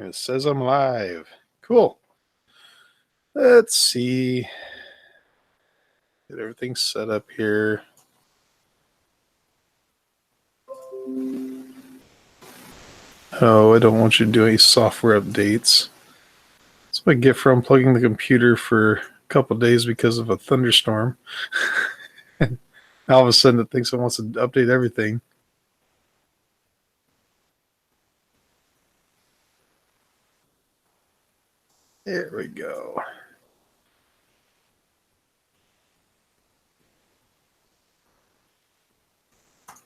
It says I'm live. Cool. Let's see. Get everything set up here. Oh, I don't want you to do any software updates. That's what I get for unplugging the computer for a couple of days because of a thunderstorm. All of a sudden it thinks it wants to update everything. There we go.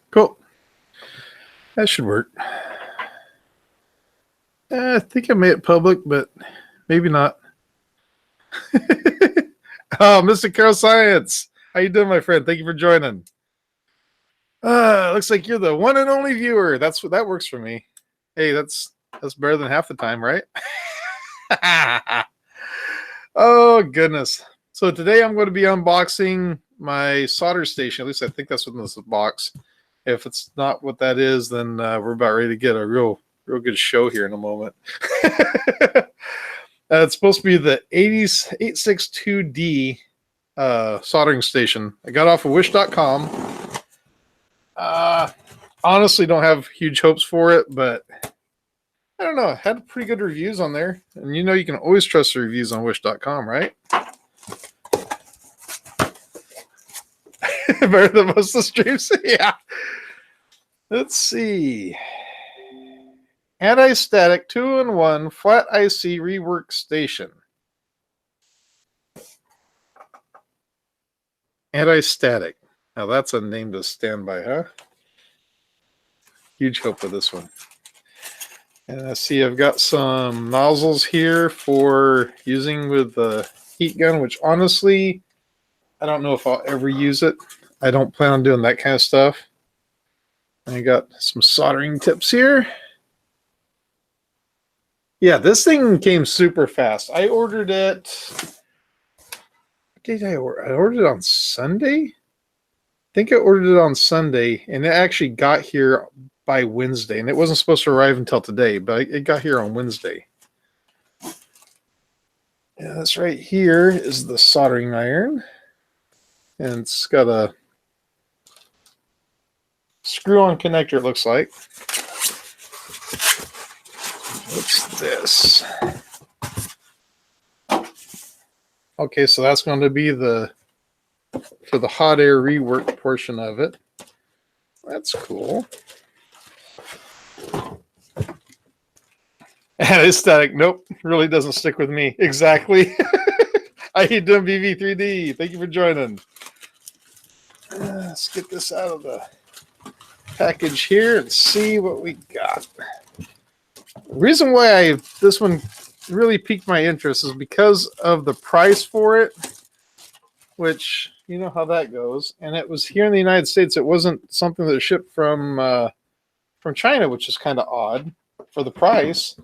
Cool. That should work. I think I made it public, but maybe not. Oh, Mr. Carol Science. How you doing, my friend? Thank you for joining. Looks like you're the one and only viewer. That works for me. Hey, that's better than half the time, right? Oh, goodness. So today I'm going to be unboxing my solder station. At least I think that's what's in this box. If it's not what that is, then we're about ready to get a real good show here in a moment. It's supposed to be the 862D soldering station. I got off of wish.com. Honestly, don't have huge hopes for it, but I don't know. I had pretty good reviews on there. And you know you can always trust the reviews on wish.com, right? Better than most of the streams. Yeah. Let's see. Anti-static 2-in-1 flat IC rework station. Anti-static. Now that's a name to stand by, huh? Huge hope for this one. And I see I've got some nozzles here for using with the heat gun, which honestly, I don't know if I'll ever use it. I don't plan on doing that kind of stuff. I got some soldering tips here. Yeah, this thing came super fast. I ordered it. What did I order? I ordered it on Sunday. I think I ordered it on Sunday, and it actually got here by Wednesday, and it wasn't supposed to arrive until today, but it got here on Wednesday. Yeah, that's right here is the soldering iron, and it's got a screw-on connector, it looks like. What's this? Okay, so that's going to be for the hot air rework portion of it. That's cool. Aesthetic, nope, really doesn't stick with me. Exactly. How you doing, BV3D? Thank you for joining. Let's get this out of the package here and see what we got. The reason why this one really piqued my interest is because of the price for it, which you know how that goes. And it was here in the United States. It wasn't something that shipped from China, which is kind of odd for the price,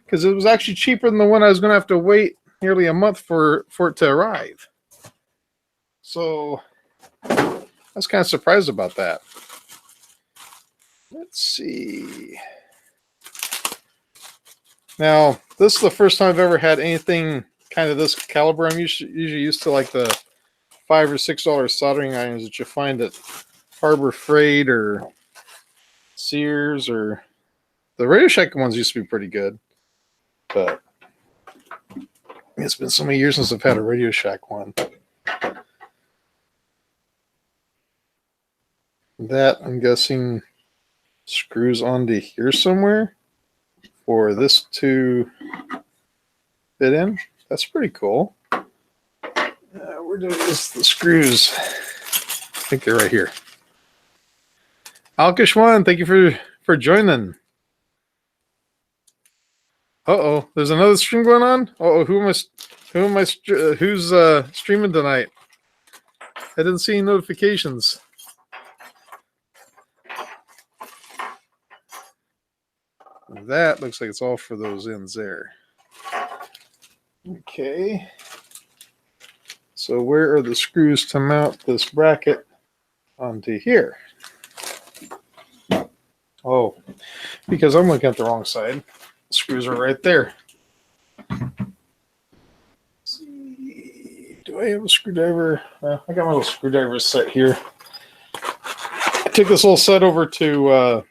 because it was actually cheaper than the one I was going to have to wait nearly a month for it to arrive. So I was kind of surprised about that. Let's see. Now, this is the first time I've ever had anything kind of this caliber. I'm usually used to like the $5 or $6 soldering irons that you find at Harbor Freight or Sears, or the Radio Shack ones used to be pretty good, but it's been so many years since I've had a Radio Shack one. That, I'm guessing, screws onto here somewhere for this to fit in. That's pretty cool. Where is the screws? I think they're right here. Alkish1, thank you for joining. Uh-oh, there's another stream going on? Uh-oh, who's streaming tonight? I didn't see any notifications. That looks like it's all for those ends there. Okay. So where are the screws to mount this bracket onto here? Oh, because I'm looking at the wrong side. Screws are right there. Let's see. Do I have a screwdriver? I got my little screwdriver set here. I took this whole set over to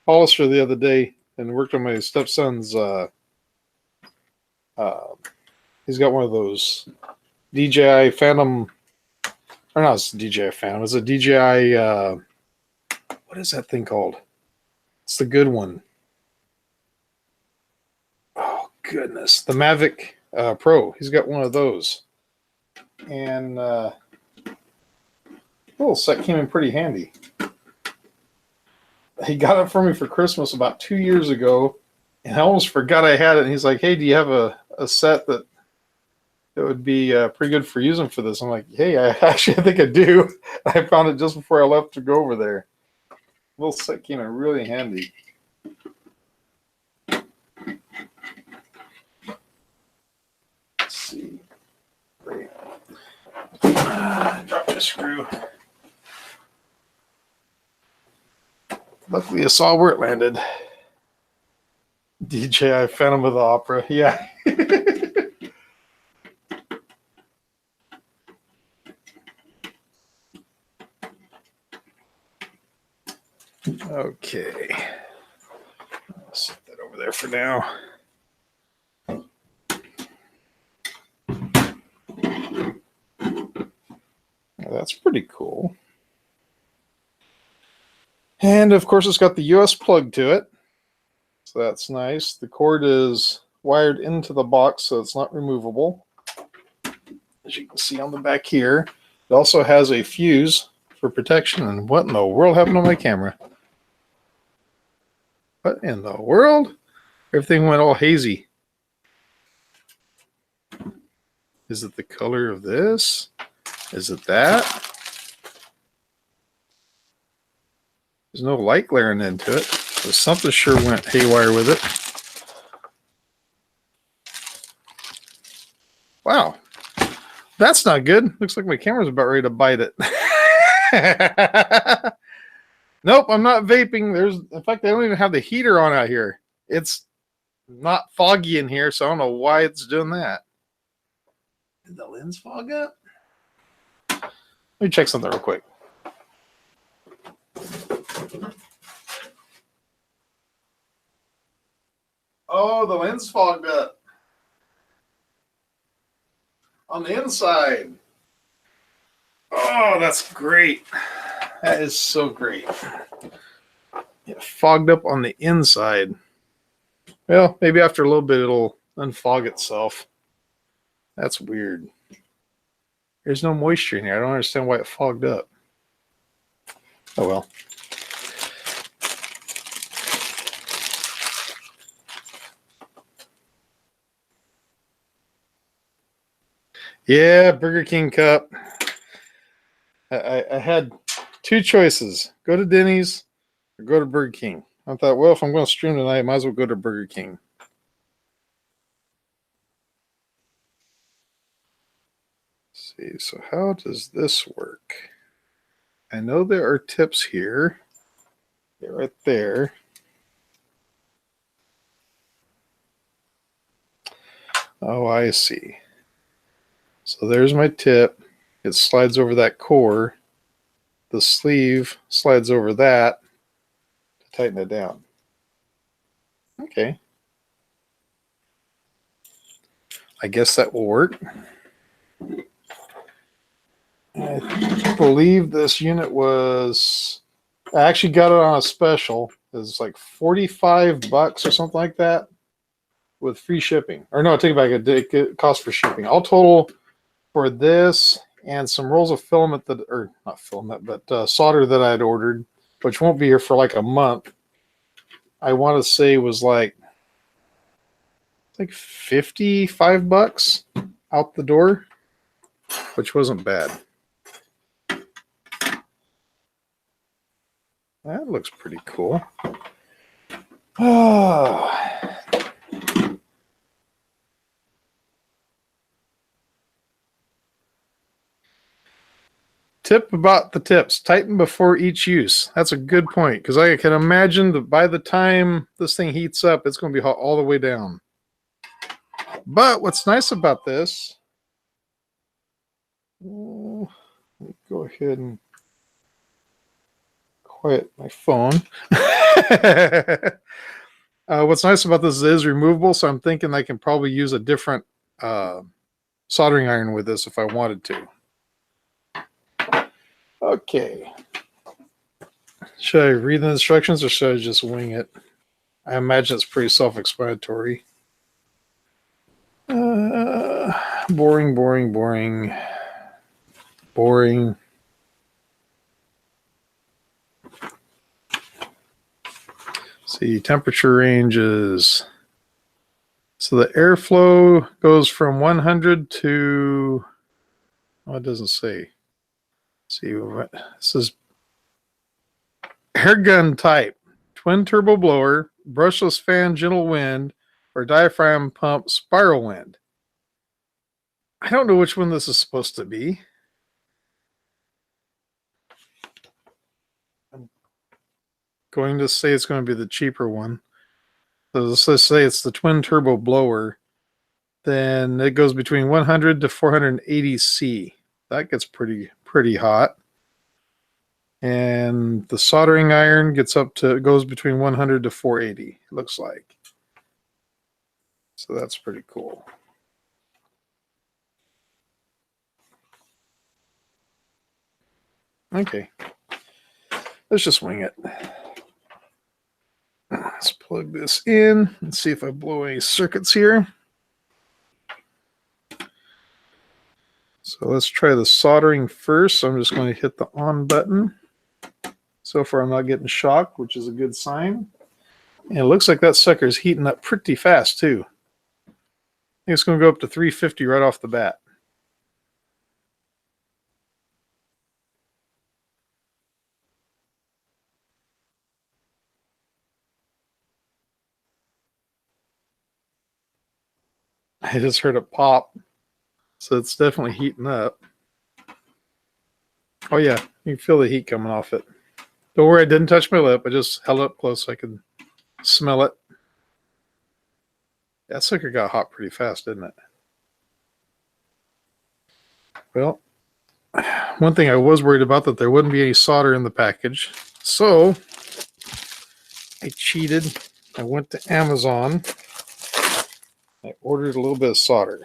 Hollister the other day and worked on my stepson's. He's got one of those DJI Phantom, or not, it's DJI Phantom. It's a DJI. What is that thing called? It's the good one. Oh goodness, the Mavic Pro. He's got one of those, and little set came in pretty handy. He got it for me for Christmas about 2 years ago, and I almost forgot I had it. And he's like, "Hey, do you have a set that would be pretty good for using for this?" I'm like, "Hey, I think I do." I found it just before I left to go over there. Little set came in really handy. Let's see. Great. Drop the screw. Luckily, I saw where it landed. DJI Phantom of the Opera. Yeah. Okay. I'll set that over there for now. Now, that's pretty cool. And of course, it's got the US plug to it. So that's nice. The cord is wired into the box, so it's not removable. As you can see on the back here, it also has a fuse for protection. And what in the world happened to my camera? What in the world? Everything went all hazy. Is it the color of this? Is it that? There's no light glaring into it. So something sure went haywire with it. Wow. That's not good. Looks like my camera's about ready to bite it. Nope, I'm not vaping. In fact, I don't even have the heater on out here. It's not foggy in here, so I don't know why it's doing that. Did the lens fog up? Let me check something real quick. Oh, the lens fogged up. On the inside. Oh, that's great. That is so great. It fogged up on the inside. Well, maybe after a little bit it'll unfog itself. That's weird. There's no moisture in here. I don't understand why it fogged up. Oh well. Yeah, Burger King cup. I had two choices. Go to Denny's or go to Burger King. I thought, well, if I'm going to stream tonight, I might as well go to Burger King. Let's see, so how does this work? I know there are tips here. They're right there. Oh, I see. So there's my tip. It slides over that core. The sleeve slides over that to tighten it down. Okay. I guess that will work. I believe this unit was, I actually got it on a special. It's like $45 or something like that with free shipping. Or no, I take it back. It costs for shipping. All total for this and some rolls of filament that, or not filament, but solder that I had ordered, which won't be here for like a month. I want to say was like $55 out the door, which wasn't bad. That looks pretty cool. Oh. Tip about the tips. Tighten before each use. That's a good point, because I can imagine that by the time this thing heats up, it's going to be hot all the way down. But what's nice about this, let me go ahead and quiet my phone. What's nice about this is removable, so I'm thinking I can probably use a different soldering iron with this if I wanted to. Okay. Should I read the instructions or should I just wing it? I imagine it's pretty self-explanatory. Boring, boring, boring. Boring. See, temperature ranges. So the airflow goes from 100 to, oh, it doesn't say. Let's see, what this is air gun type, twin turbo blower, brushless fan, gentle wind, or diaphragm pump, spiral wind. I don't know which one this is supposed to be. I'm going to say it's going to be the cheaper one. So let's say it's the twin turbo blower. Then it goes between 100 to 480 C. That gets pretty hot. And the soldering iron goes between 100 to 480, it looks like. So that's pretty cool. Okay. Let's just wing it. Let's plug this in and see if I blow any circuits here. So let's try the soldering first. So I'm just going to hit the on button. So far I'm not getting shocked, which is a good sign. And it looks like that sucker is heating up pretty fast too. I think it's going to go up to 350 right off the bat. I just heard it pop. So it's definitely heating up. Oh yeah, you can feel the heat coming off it. Don't worry, I didn't touch my lip. I just held it up close so I could smell it. That sucker got hot pretty fast, didn't it? Well, one thing I was worried about, that there wouldn't be any solder in the package. So I cheated. I went to Amazon. I ordered a little bit of solder.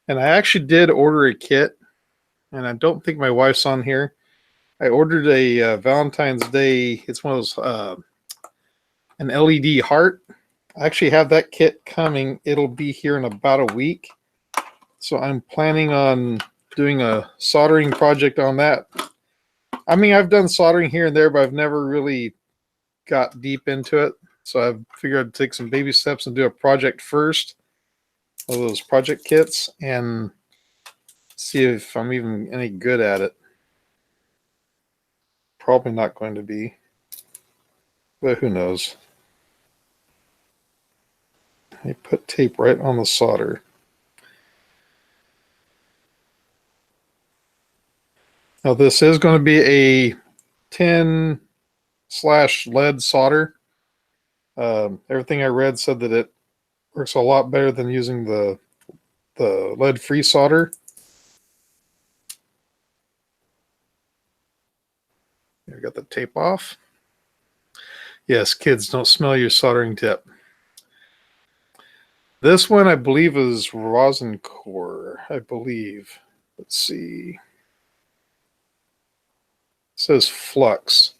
And I actually did order a kit, and I don't think my wife's on here. I ordered a Valentine's Day. It's one of those, an LED heart. I actually have that kit coming. It'll be here in about a week. So I'm planning on doing a soldering project on that. I mean, I've done soldering here and there, but I've never really got deep into it. So I figured I'd take some baby steps and do a project first. One of those project kits, and see if I'm even any good at it. Probably not going to be, but who knows. I put tape right on the solder. Now this is going to be a tin/lead solder. Everything I read said that it works a lot better than using the lead-free solder. I got the tape off. Yes, kids, don't smell your soldering tip. This one, I believe, is rosin core. I believe. Let's see. It says flux.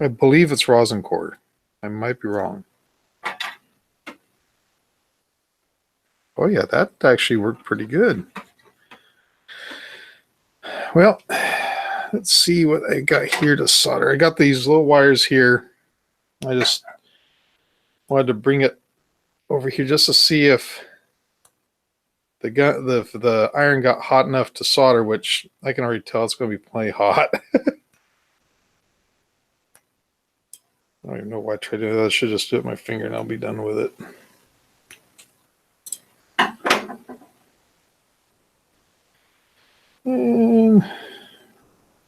I believe it's rosin core. I might be wrong. Oh yeah, that actually worked pretty good. Well, let's see what I got here to solder. I got these little wires here. I just wanted to bring it over here just to see if the iron got hot enough to solder, which I can already tell it's going to be plenty hot. I don't even know why I tried to do that. I should just do it with my finger and I'll be done with it.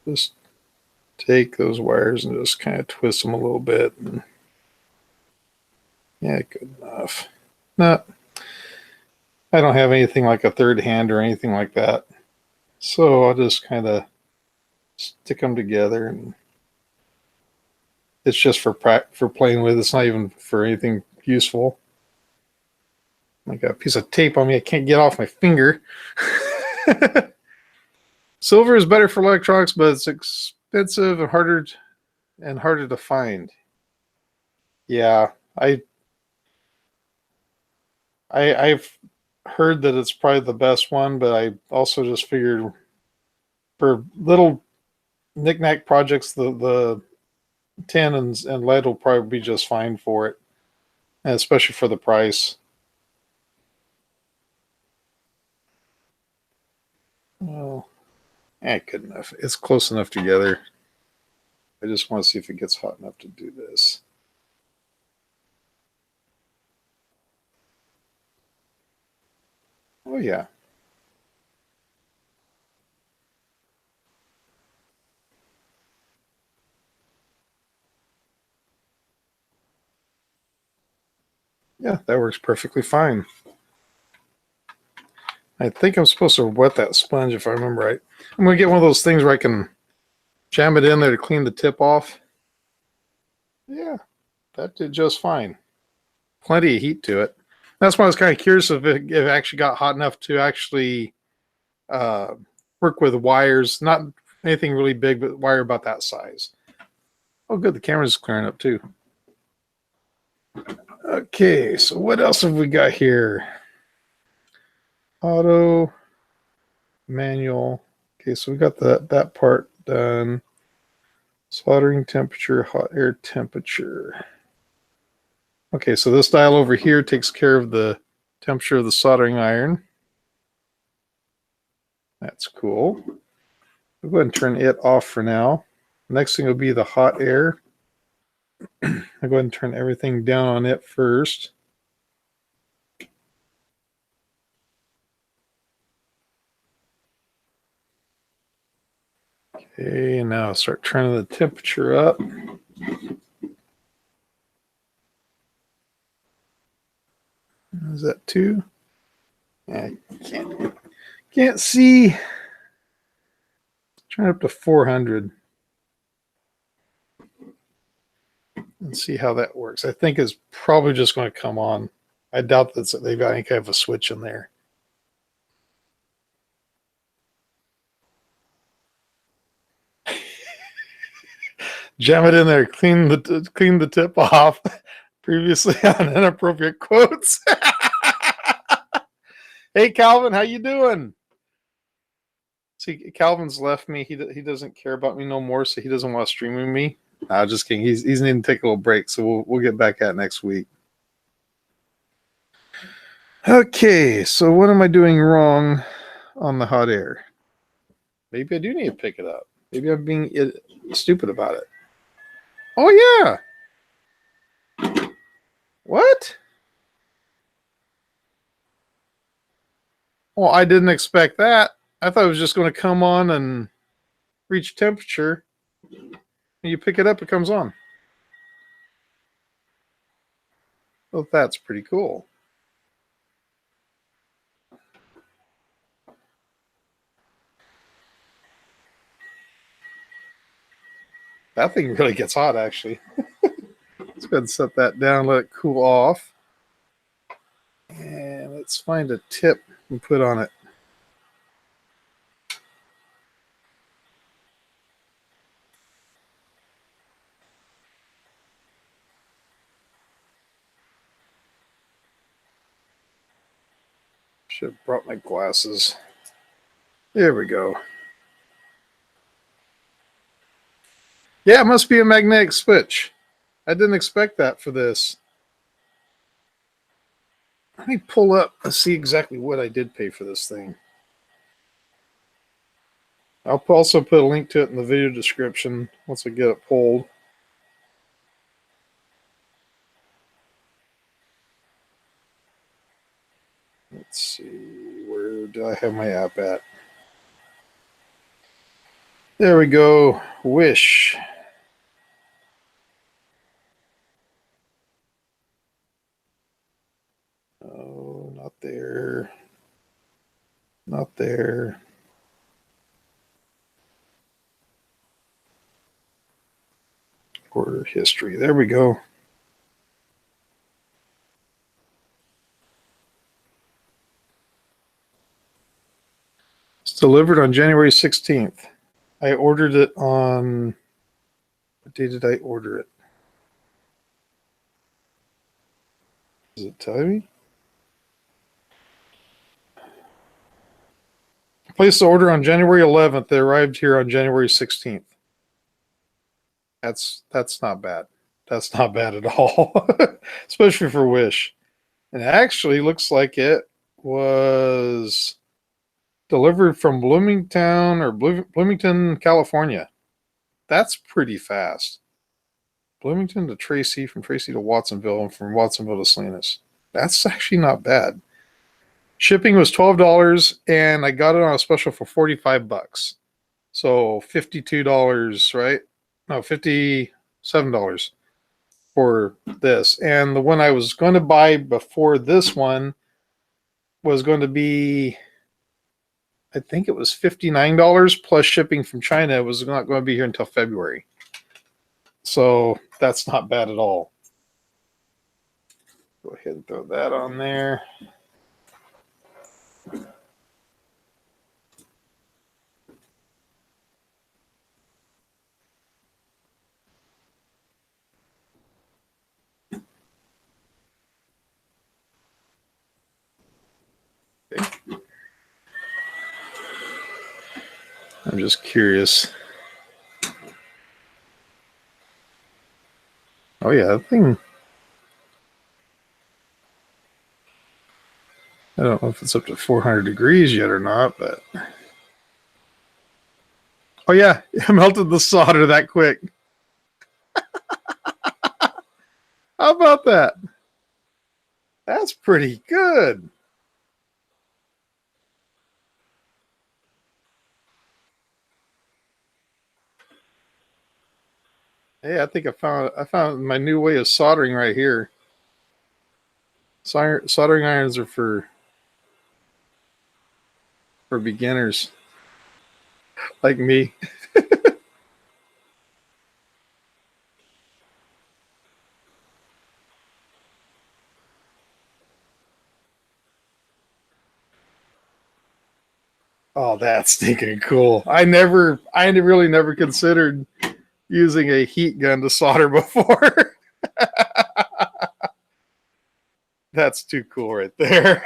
Just take those wires and just kind of twist them a little bit. And yeah, good enough. Not, I don't have anything like a third hand or anything like that. So I'll just kind of stick them together, and it's just for playing with. It's not even for anything useful. I got a piece of tape on me. I can't get off my finger. Silver is better for electronics, but it's expensive and harder to find. Yeah, I've heard that it's probably the best one, but I also just figured for little knickknack projects, the tin and lead will probably be just fine for it, and especially for the price. Oh, good enough. It's close enough together. I just want to see if it gets hot enough to do this. Oh, yeah. Yeah, that works perfectly fine. I think I'm supposed to wet that sponge if I remember right. I'm going to get one of those things where I can jam it in there to clean the tip off. Yeah, that did just fine. Plenty of heat to it. That's why I was kind of curious if it actually got hot enough to actually uh, work with wires. Not anything really big, but wire about that size. Oh, good. The camera's clearing up too. Okay, so what else have we got here? Auto, manual. Okay, so we got that part done. Soldering temperature, hot air temperature. Okay, so this dial over here takes care of the temperature of the soldering iron. That's cool. We'll go ahead and turn it off for now. Next thing will be the hot air. I'll go ahead and turn everything down on it first. Okay, now start turning the temperature up. Is that 2? I can't see. Turn it up to 400. And see how that works. I think it's probably just going to come on. I doubt that they've got any kind of a switch in there. Jam it in there. Clean the tip off. Previously on inappropriate quotes. Hey Calvin, how you doing? See, Calvin's left me. He doesn't care about me no more, so he doesn't want to stream with me. Nah, just kidding. He's needing to take a little break, so we'll get back at next week. Okay, so what am I doing wrong on the hot air? Maybe I do need to pick it up. Maybe I'm being stupid about it. Oh yeah. What? Well, I didn't expect that. I thought it was just going to come on and reach temperature. And you pick it up, it comes on. Well, that's pretty cool. That thing really gets hot, actually. Let's go ahead and set that down, let it cool off. And let's find a tip and put on it. Should have brought my glasses. There we go. Yeah, it must be a magnetic switch. I didn't expect that for this. Let me pull up and see exactly what I did pay for this thing. I'll also put a link to it in the video description once I get it pulled. Let's see, where do I have my app at? There we go. Wish. Oh, not there. Not there. Order history. There we go. It's delivered on January 16th. I ordered it on... What day did I order it? Does it tell me? I placed the order on January 11th. They arrived here on January 16th. That's not bad. That's not bad at all, especially for Wish. And it actually looks like it was delivered from Bloomington, California. That's pretty fast. Bloomington to Tracy, from Tracy to Watsonville, and from Watsonville to Salinas. That's actually not bad. Shipping was $12, and I got it on a special for $45. So $52, right? No, $57 for this. And the one I was going to buy before this one was going to be, I think it was $59 plus shipping from China. It was not going to be here until February. So that's not bad at all. Go ahead and throw that on there. Okay. I'm just curious. Oh yeah, that thing. I don't know if it's up to 400 degrees yet or not, but oh yeah, it melted the solder that quick. How about that? That's pretty good. Hey, I think I found my new way of soldering right here. Soldering irons are for beginners like me. Oh, that's stinking cool. I really never considered using a heat gun to solder before. That's too cool right there.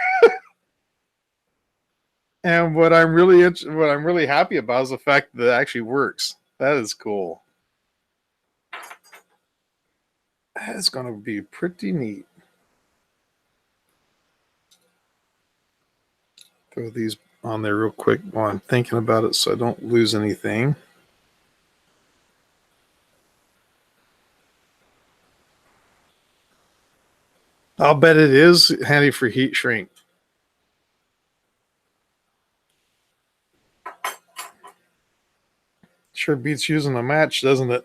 And what I'm really happy about is the fact that it actually works. That is cool. That is going to be pretty neat. Throw these on there real quick while I'm thinking about it so I don't lose anything. I'll bet it is handy for heat shrink. Sure beats using a match, doesn't it?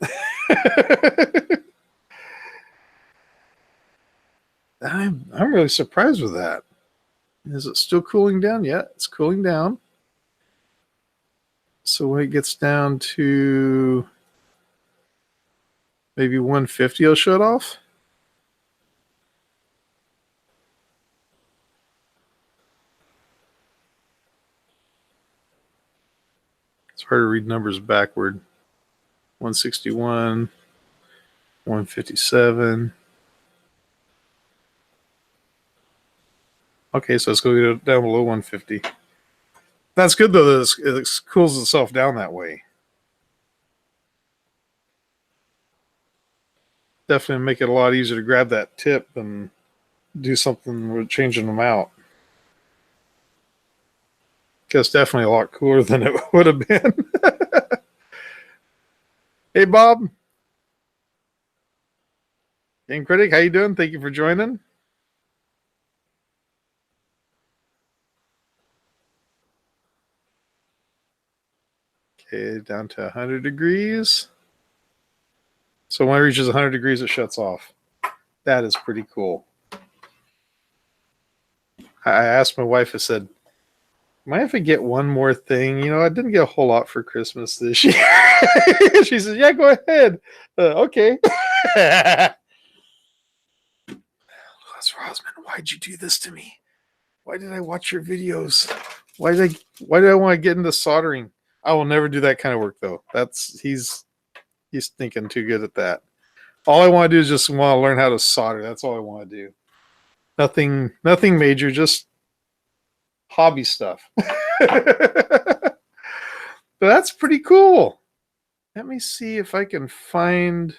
I'm really surprised with that. Is it still cooling down? Yeah, it's cooling down. So when it gets down to maybe 150, I'll shut off. It's hard to read numbers backward. 161, 157. Okay, so it's going to go down below 150. That's good, though, that it cools itself down that way. Definitely make it a lot easier to grab that tip and do something with changing them out. It's definitely a lot cooler than it would have been. Hey, Bob. Game Critic, how you doing? Thank you for joining. Okay, down to 100 degrees. So when it reaches 100 degrees, it shuts off. That is pretty cool. I asked my wife, I said, mind if I get one more thing? You know, I didn't get a whole lot for Christmas this year. She said, yeah, go ahead. Okay. Les Rosman, why'd you do this to me? Why did I watch your videos? Why did I want to get into soldering? I will never do that kind of work though. He's thinking too good at that. All I want to do is just want to learn how to solder. That's all I want to do. Nothing major, just hobby stuff. But that's pretty cool. Let me see if I can find.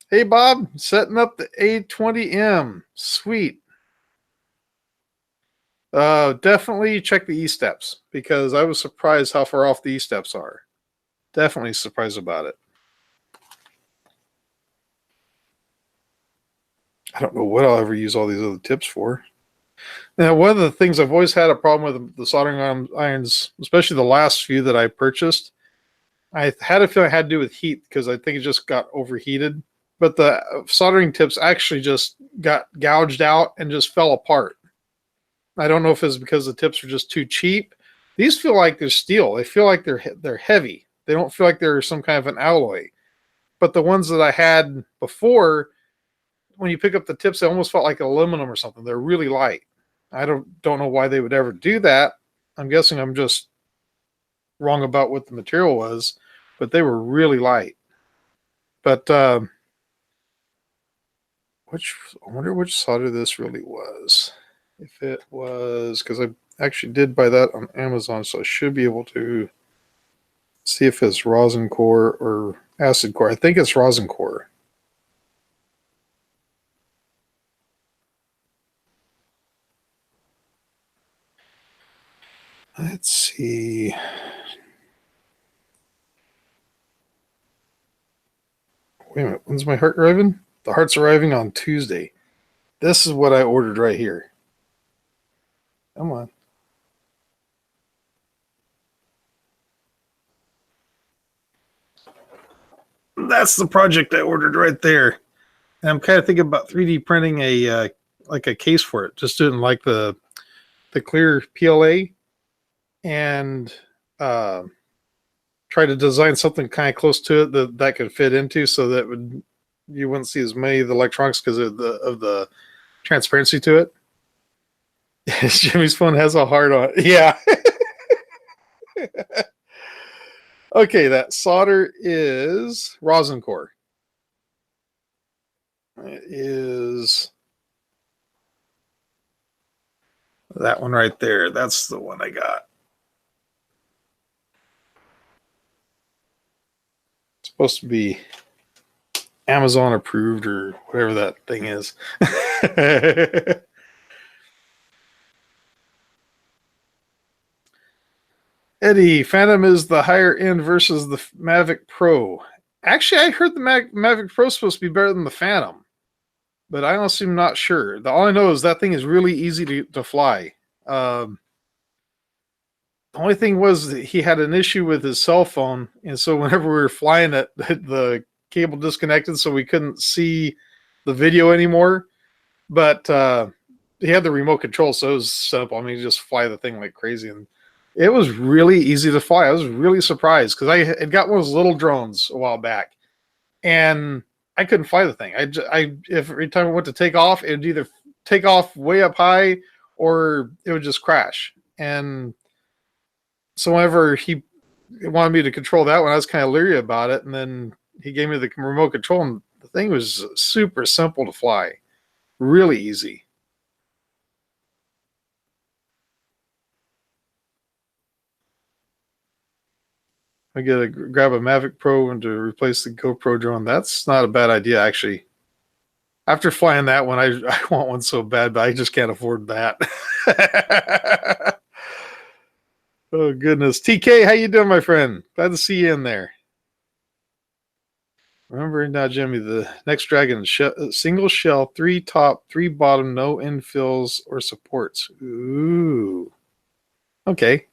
Hey Bob, setting up the A20M. Sweet. Definitely check the E-steps because I was surprised how far off the E-steps are. Definitely surprised about it. I don't know what I'll ever use all these other tips for. Now, one of the things I've always had a problem with the soldering irons, especially the last few that I purchased, I had a feeling it had to do with heat because I think it just got overheated. But the soldering tips actually just got gouged out and just fell apart. I don't know if it's because the tips are just too cheap. These feel like they're steel. They feel like they're heavy. They don't feel like they're some kind of an alloy. But the ones that I had before, when you pick up the tips, they almost felt like aluminum or something. They're really light. I don't know why they would ever do that. I'm guessing I'm just wrong about what the material was, but they were really light. But I wonder which solder this really was. If it was, because I actually did buy that on Amazon, so I should be able to see if it's rosin core or acid core. I think it's rosin core. Let's see. Wait a minute. When's my heart arriving? The heart's arriving on Tuesday. This is what I ordered right here. Come on. That's the project I ordered right there. And I'm kind of thinking about 3D printing a like a case for it. Just doing like the clear PLA and try to design something kind of close to it that could fit into, so that you wouldn't see as many of the electronics because of the transparency to it. Jimmy's phone has a heart on it. Yeah. Okay, that solder is rosin core. It is that one right there. That's the one I got. It's supposed to be Amazon approved or whatever that thing is. Eddie, Phantom is the higher end versus the Mavic Pro. Actually, I heard the Mavic Pro is supposed to be better than the Phantom, but I honestly am not sure. All I know is that thing is really easy to fly. The only thing was that he had an issue with his cell phone, and so whenever we were flying it, the cable disconnected, so we couldn't see the video anymore. But he had the remote control, so it was simple. I mean, you just fly the thing like crazy, and it was really easy to fly. I was really surprised because I had got one of those little drones a while back, and I couldn't fly the thing. If every time I went to take off, it would either take off way up high or it would just crash. And so whenever he wanted me to control that one, I was kind of leery about it. And then he gave me the remote control, and the thing was super simple to fly, really easy. I gotta grab a Mavic Pro and to replace the GoPro drone. That's not a bad idea, actually. After flying that one, I want one so bad, but I just can't afford that. Oh goodness, TK, how you doing, my friend? Glad to see you in there. Remember now, Jimmy, the next Dragon single shell, 3 top, 3 bottom, no infills or supports. Ooh, okay.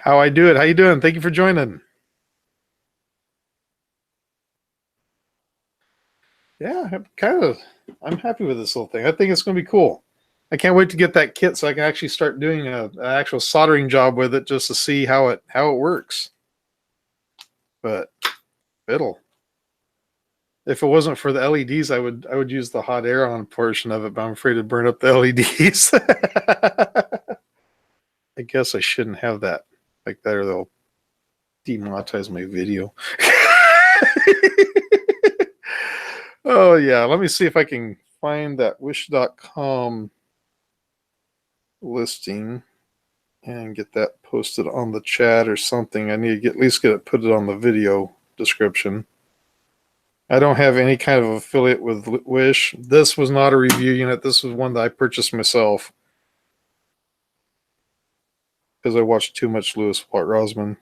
How I do it. How you doing? Thank you for joining. Yeah, I'm happy with this little thing. I think it's going to be cool. I can't wait to get that kit so I can actually start doing an actual soldering job with it just to see how it works. But it'll. If it wasn't for the LEDs, I would use the hot air on portion of it, but I'm afraid to burn up the LEDs. I guess I shouldn't have that like that, or they'll demonetize my video. Oh yeah, let me see if I can find that wish.com listing and get that posted on the chat or something. I need to at least get it put it on the video description. I don't have any kind of affiliate with Wish. This was not a review unit. This was one that I purchased myself because I watched too much Lewis Watt Rosman.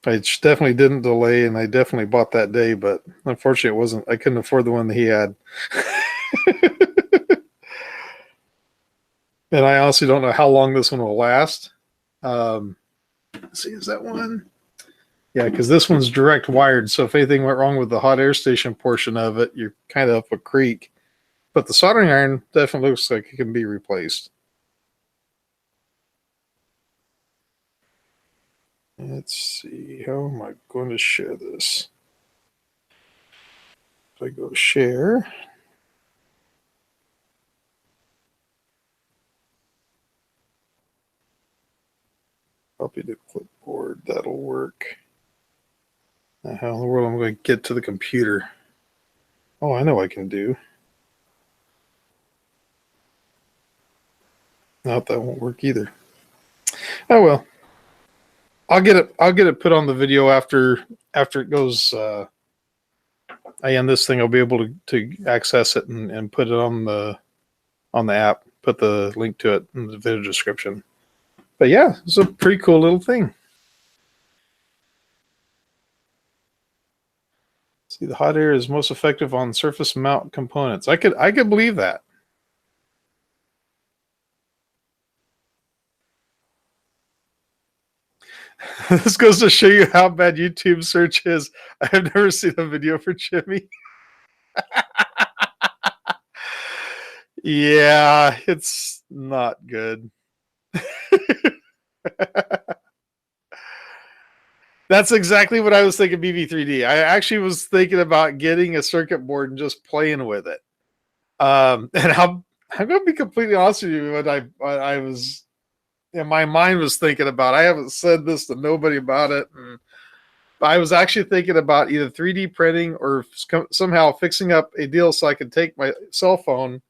I definitely didn't delay, and I definitely bought that day, but unfortunately, it wasn't. I couldn't afford the one that he had. And I honestly don't know how long this one will last. Let's see, is that one? Yeah, because this one's direct wired. So if anything went wrong with the hot air station portion of it, you're kind of up a creek. But the soldering iron definitely looks like it can be replaced. Let's see, how am I going to share this? If I go share, copy to clipboard, that'll work. Now, how in the world am I going to get to the computer? Oh, I know what I can do. Nope, that won't work either. Oh well. I'll get it put on the video after it goes. I end this thing. I'll be able to access it and put it on the app. Put the link to it in the video description. But yeah, it's a pretty cool little thing. See, the hot air is most effective on surface mount components. I could believe that. This goes to show you how bad YouTube search is. I have never seen a video for Jimmy. Yeah, it's not good. That's exactly what I was thinking. BB3D. I actually was thinking about getting a circuit board and just playing with it. And I'm going to be completely honest with you. What I was in my mind was thinking about. I haven't said this to nobody about it. And I was actually thinking about either 3D printing or somehow fixing up a deal so I could take my cell phone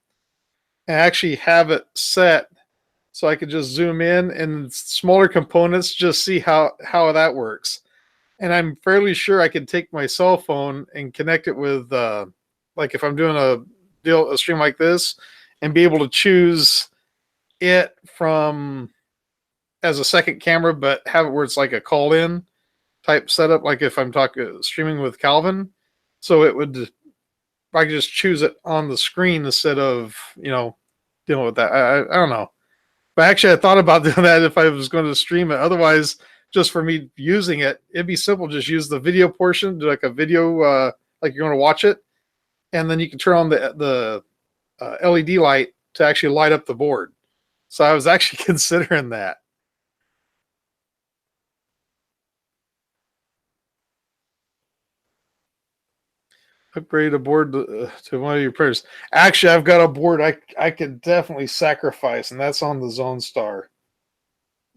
and actually have it set so I could just zoom in and smaller components, just see how that works. And I'm fairly sure I could take my cell phone and connect it with, like if I'm doing a stream like this, and be able to choose it from as a second camera, but have it where it's like a call-in type setup, like if I'm talking streaming with Calvin. So it would, I could just choose it on the screen instead of dealing with that. I don't know. But actually, I thought about doing that if I was going to stream it. Otherwise, just for me using it, it'd be simple. Just use the video portion, do like a video, like you're going to watch it, and then you can turn on the LED light to actually light up the board. So I was actually considering that. Upgrade a board to one of your printers. Actually, I've got a board I could definitely sacrifice, and that's on the Zone Star.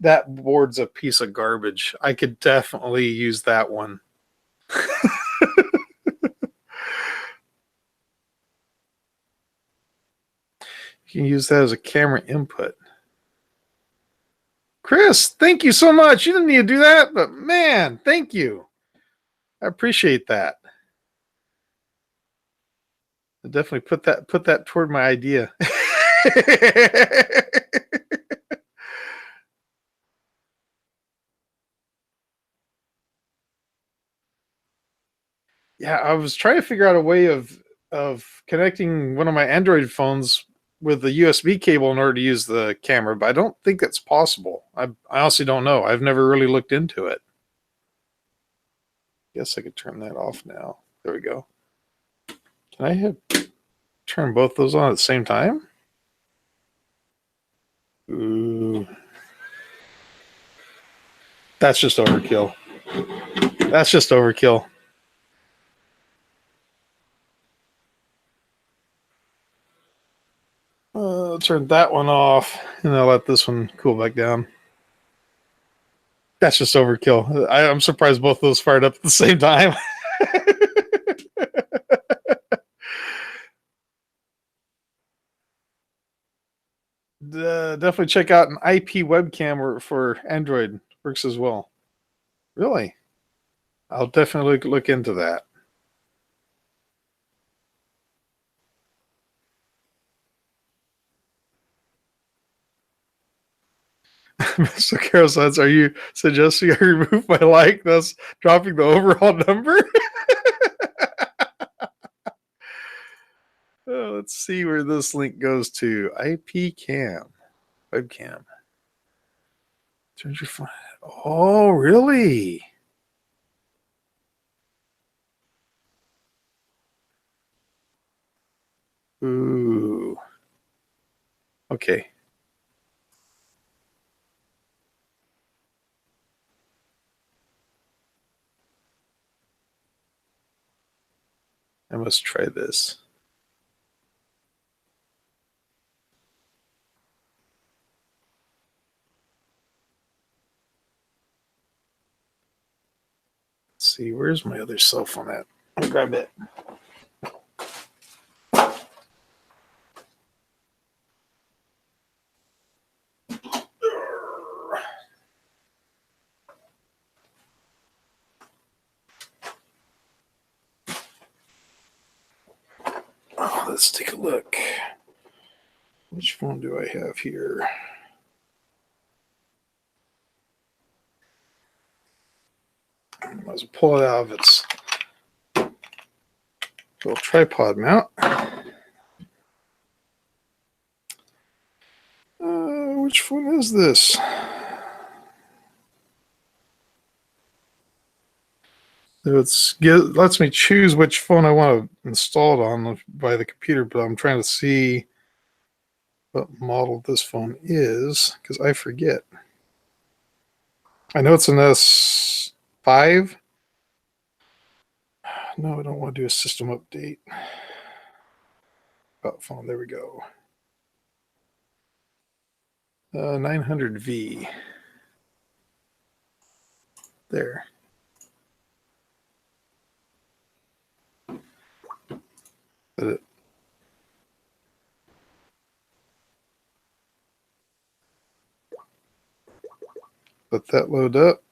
That board's a piece of garbage. I could definitely use that one. You can use that as a camera input. Chris, thank you so much. You didn't need to do that, but man, thank you. I appreciate that. I definitely put that toward my idea. Yeah, I was trying to figure out a way of connecting one of my Android phones with the USB cable in order to use the camera, but I don't think that's possible. I honestly don't know. I've never really looked into it. Guess I could turn that off now. There we go. Can I turn both those on at the same time? Ooh. That's just overkill. That's just overkill. I'll turn that one off, and I'll let this one cool back down. That's just overkill. I'm surprised both of those fired up at the same time. Definitely check out an IP webcam for Android. Works as well. Really? I'll definitely look into that. Mr. Carol says, are you suggesting I remove my like, thus dropping the overall number? Let's see where this link goes to. IP cam. Webcam. Turns your phone. Oh, really? Ooh. Okay. I must try this. Let's see, where's my other cell phone at? I'll grab it. Oh, let's take a look. Which phone do I have here? I might as well pull it out of its little tripod mount. Which phone is this? So it lets me choose which phone I want to install it on by the computer, but I'm trying to see what model this phone is because I forget. I know it's an S5. No, I don't want to do a system update. About phone, there we go. 900V. There. Let that load up.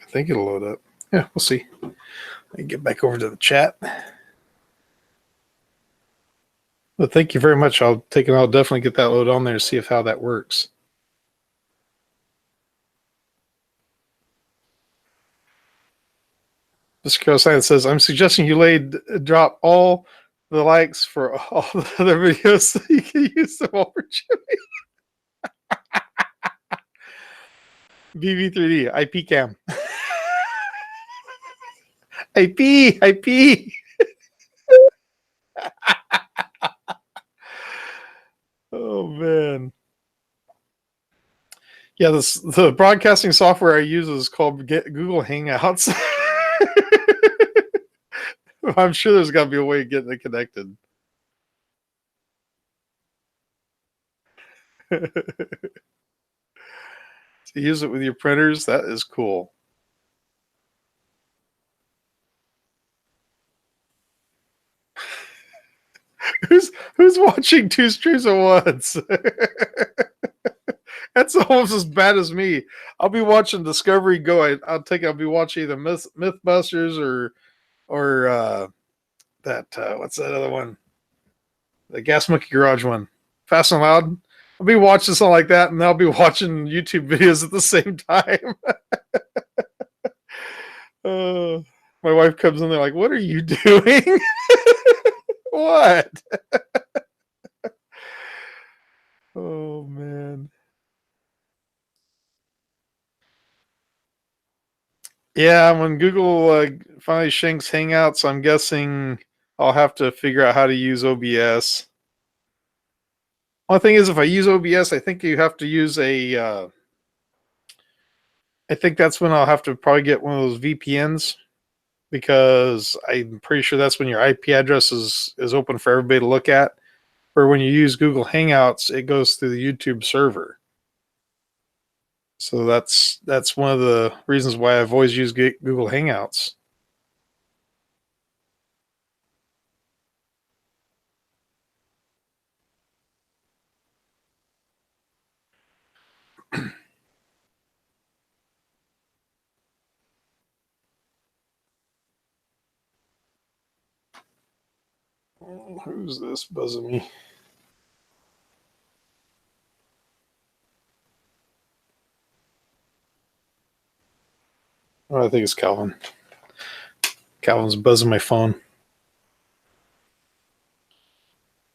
I think it'll load up. Yeah, we'll see. I can get back over to the chat. Well, thank you very much. I'll definitely get that load on there to see how that works. Mr. Carol says, I'm suggesting you drop all the likes for all the other videos so you can use them all for Jimmy. BB3D, IP cam. IP. Oh, man. Yeah, the broadcasting software I use is called Google Hangouts. I'm sure there's got to be a way of getting it connected. To use it with your printers, that is cool. Who's watching two streams at once? That's almost as bad as me. I'll be watching Discovery Go. I'll be watching either Mythbusters or that what's that other one? The Gas Monkey Garage one. Fast and Loud. I'll be watching something like that, and I'll be watching YouTube videos at the same time. My wife comes in there like, what are you doing? What? Oh, man. Yeah, when Google finally shanks Hangouts, I'm guessing I'll have to figure out how to use OBS. One thing is, if I use OBS, I think you have to use I think that's when I'll have to probably get one of those VPNs because I'm pretty sure that's when your IP address is open for everybody to look at. Or when you use Google Hangouts, it goes through the YouTube server. So that's one of the reasons why I've always used Google Hangouts. Who's this buzzing me? Oh, I think it's Calvin. Calvin's buzzing my phone.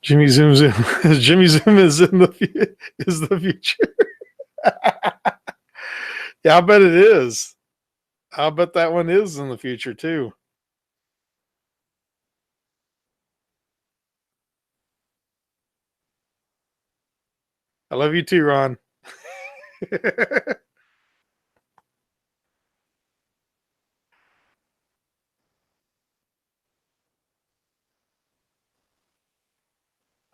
Jimmy zooms in. Jimmy Zoom is the future. Yeah, I bet it is. I'll bet that one is in the future too. I love you too, Ron.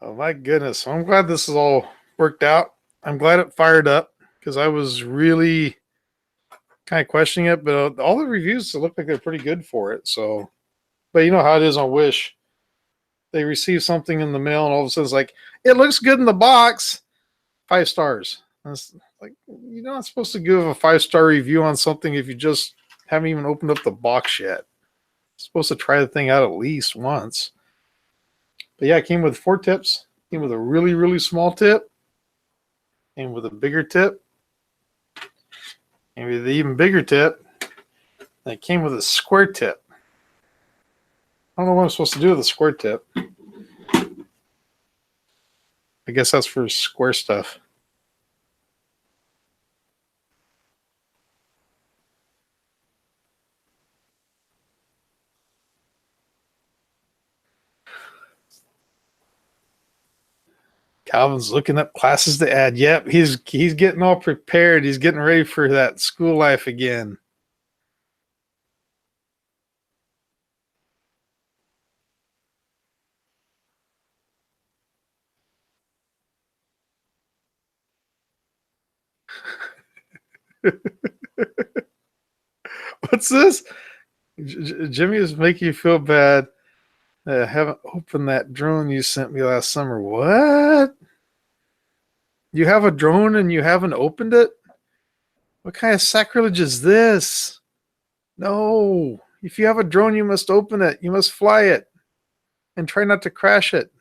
Oh my goodness. I'm glad this is all worked out. I'm glad it fired up because I was really kind of questioning it, but all the reviews look like they're pretty good for it. So, but you know how it is on Wish. They receive something in the mail and all of a sudden it's like, it looks good in the box. 5 stars. That's like, you're not supposed to give a 5-star review on something if you just haven't even opened up the box yet. You're supposed to try the thing out at least once. But yeah, it came with 4 tips. It came with a really, really small tip. Came with a bigger tip. And with the even bigger tip. And it came with a square tip. I don't know what I'm supposed to do with a square tip. I guess that's for square stuff. Calvin's looking up classes to add. Yep, he's getting all prepared. He's getting ready for that school life again. What's this? Jimmy is making you feel bad. I haven't opened that drone you sent me last summer. What? You have a drone and you haven't opened it? What kind of sacrilege is this? No. If you have a drone, you must open it. You must fly it and try not to crash it.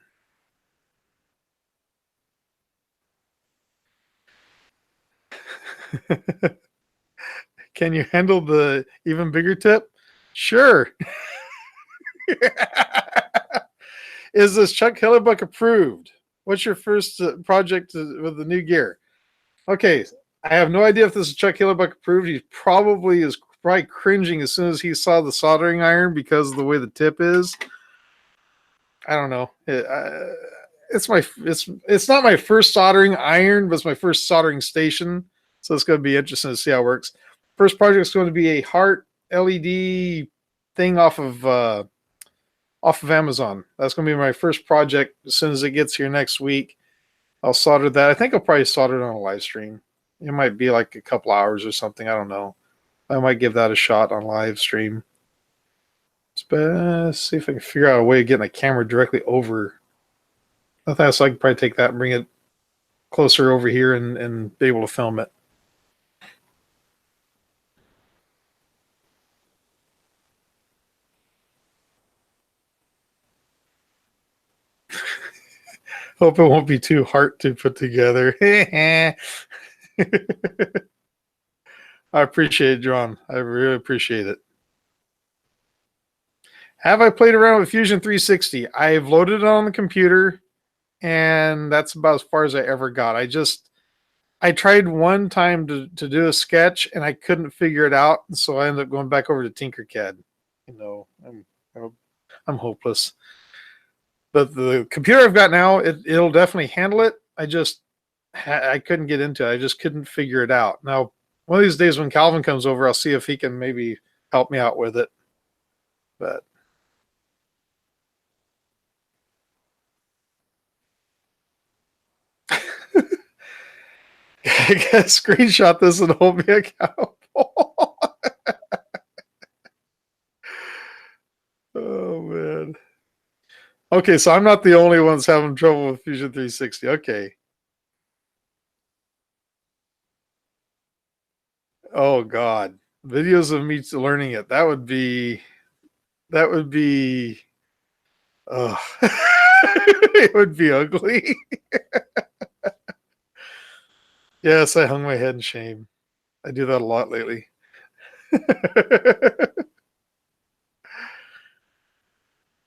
Can you handle the even bigger tip? Sure. Is this Chuck Hellerbuck approved? What's your first project with the new gear? Okay, I have no idea if this is Chuck Hellerbuck approved. He probably is cringing as soon as he saw the soldering iron because of the way the tip is. I don't know. It's not my first soldering iron, but it's my first soldering station. So it's going to be interesting to see how it works. First project is going to be a heart LED thing off of Amazon. That's going to be my first project. As soon as it gets here next week, I'll solder that. I think I'll probably solder it on a live stream. It might be like a couple hours or something. I don't know. I might give that a shot on live stream. Let's see if I can figure out a way of getting a camera directly over. I think so I can probably take that and bring it closer over here and be able to film it. Hope it won't be too hard to put together. I appreciate it, John. I really appreciate it. Have I played around with Fusion 360? I've loaded it on the computer, and that's about as far as I ever got. I tried one time to do a sketch, and I couldn't figure it out, so I ended up going back over to Tinkercad. I'm hopeless. But the computer I've got now, it'll definitely handle it. I couldn't get into it. I just couldn't figure it out. Now, one of these days when Calvin comes over, I'll see if he can maybe help me out with it. But I gotta screenshot this and hold me accountable. Oh man. Okay, so I'm not the only ones having trouble with Fusion 360. Okay. Oh God. Videos of me learning it. That would be oh it would be ugly. Yes, I hung my head in shame. I do that a lot lately.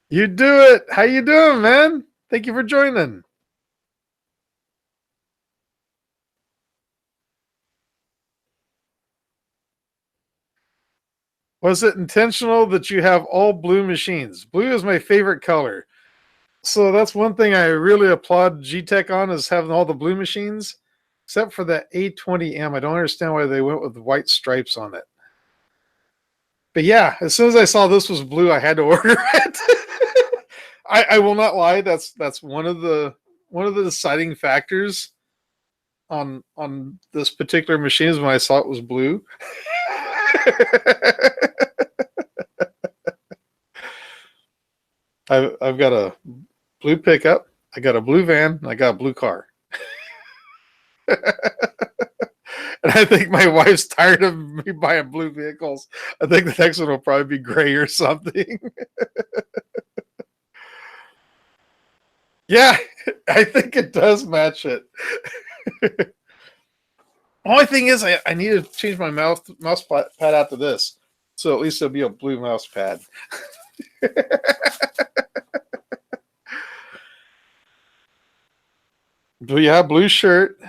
You do it. How you doing, man? Thank you for joining. Was it intentional that you have all blue machines? Blue is my favorite color. So that's one thing I really applaud G-Tech on, is having all the blue machines, except for that A20M. I don't understand why they went with white stripes on it. But yeah, as soon as I saw this was blue, I had to order it. I will not lie. That's one of the deciding factors on this particular machine is when I saw it was blue. I've got a blue pickup, I got a blue van, and I got a blue car. And I think my wife's tired of me buying blue vehicles. I think the next one will probably be gray or something. Yeah, I think it does match it. Only thing is, I need to change my mouse pad out to this, so at least it'll be a blue mouse pad. But yeah, blue shirt.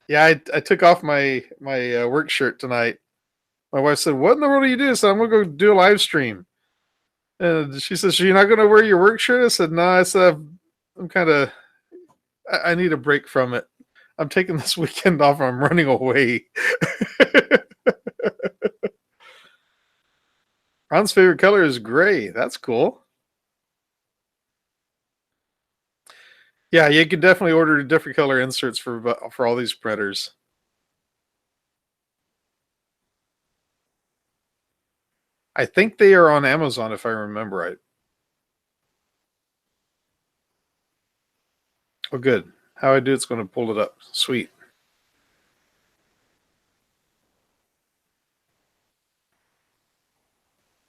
Yeah, I took off my work shirt tonight. My wife said, "What in the world are you doing?" So I'm gonna go do a live stream. And she says, "You're not gonna wear your work shirt?" I said, "No." I said, "I'm kind of. I need a break from it. I'm taking this weekend off. I'm running away." Ron's favorite color is gray. That's cool. Yeah, you can definitely order different color inserts for all these printers. I think they are on Amazon, if I remember right. Oh, good. How I do it's going to pull it up. Sweet.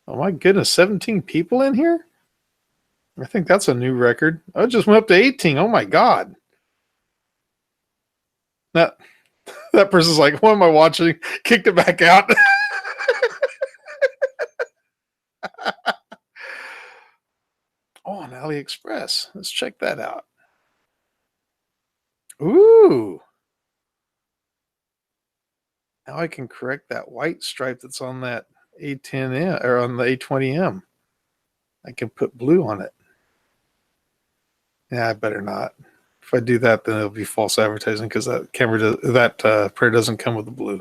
Oh my goodness, 17 people in here? I think that's a new record. Oh, it just went up to 18. Oh my God. That person's like, what am I watching? Kicked it back out. Oh, on AliExpress. Let's check that out. Ooh. Now I can correct that white stripe that's on that A10M or on the A20M. I can put blue on it. Yeah, I better not. If I do that, then it'll be false advertising because that printer doesn't come with the blue.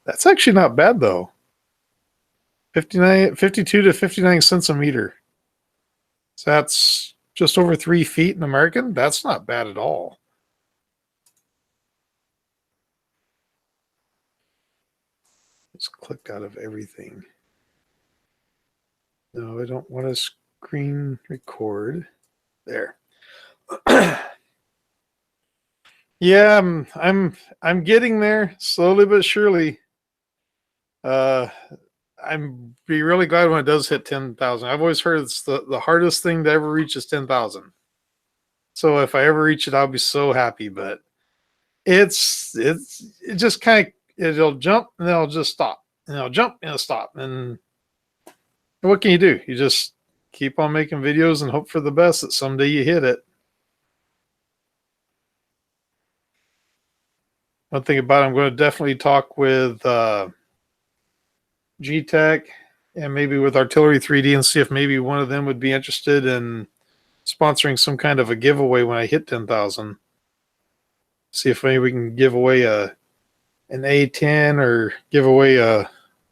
That's actually not bad though. 52 to 59 cents a meter. So that's just over 3 feet in American. That's not bad at all. Just clicked out of everything. No, I don't want to screen record. There. Yeah, I'm getting there slowly but surely. I'm be really glad when it does hit 10,000. I've always heard it's the hardest thing to ever reach is 10,000. So if I ever reach it, I'll be so happy. But it just kind of it'll jump and then it'll just stop, and it'll jump and it'll stop, and What can you do? You just keep on making videos and hope for the best that someday you hit it. One thing about it, I'm going to definitely talk with G-Tech and maybe with Artillery 3D and see if maybe one of them would be interested in sponsoring some kind of a giveaway when I hit 10,000. See if maybe we can give away an A10 or give away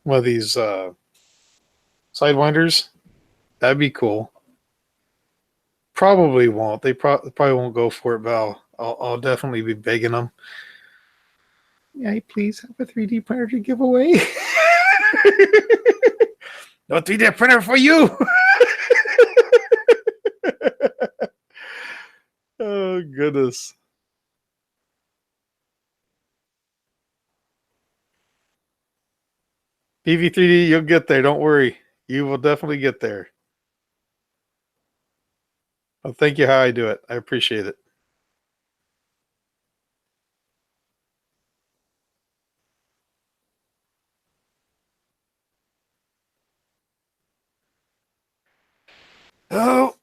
one of these Sidewinders. That'd be cool. Probably won't. They probably won't go for it, but I'll definitely be begging them. Yeah, please have a 3D printer to give away. No 3D printer for you. Oh, goodness. PV3D, you'll get there. Don't worry. You will definitely get there. Well, thank you how I do it. I appreciate it. Oh,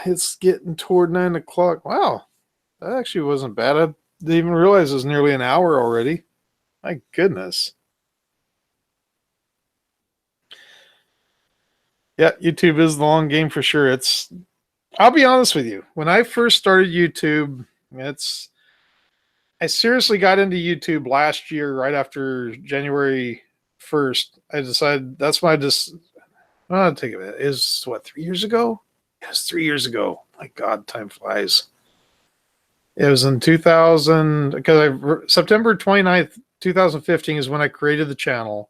it's getting toward 9 o'clock. Wow, that actually wasn't bad. I didn't even realize it was nearly an hour already. My goodness. Yeah, YouTube is the long game for sure. I'll be honest with you. When I first started YouTube, I seriously got into YouTube last year, right after January 1st. I decided that's why I'll take it. Is what, 3 years ago? It was 3 years ago. My God, time flies. It was in 2000, because September 29th, 2015 is when I created the channel.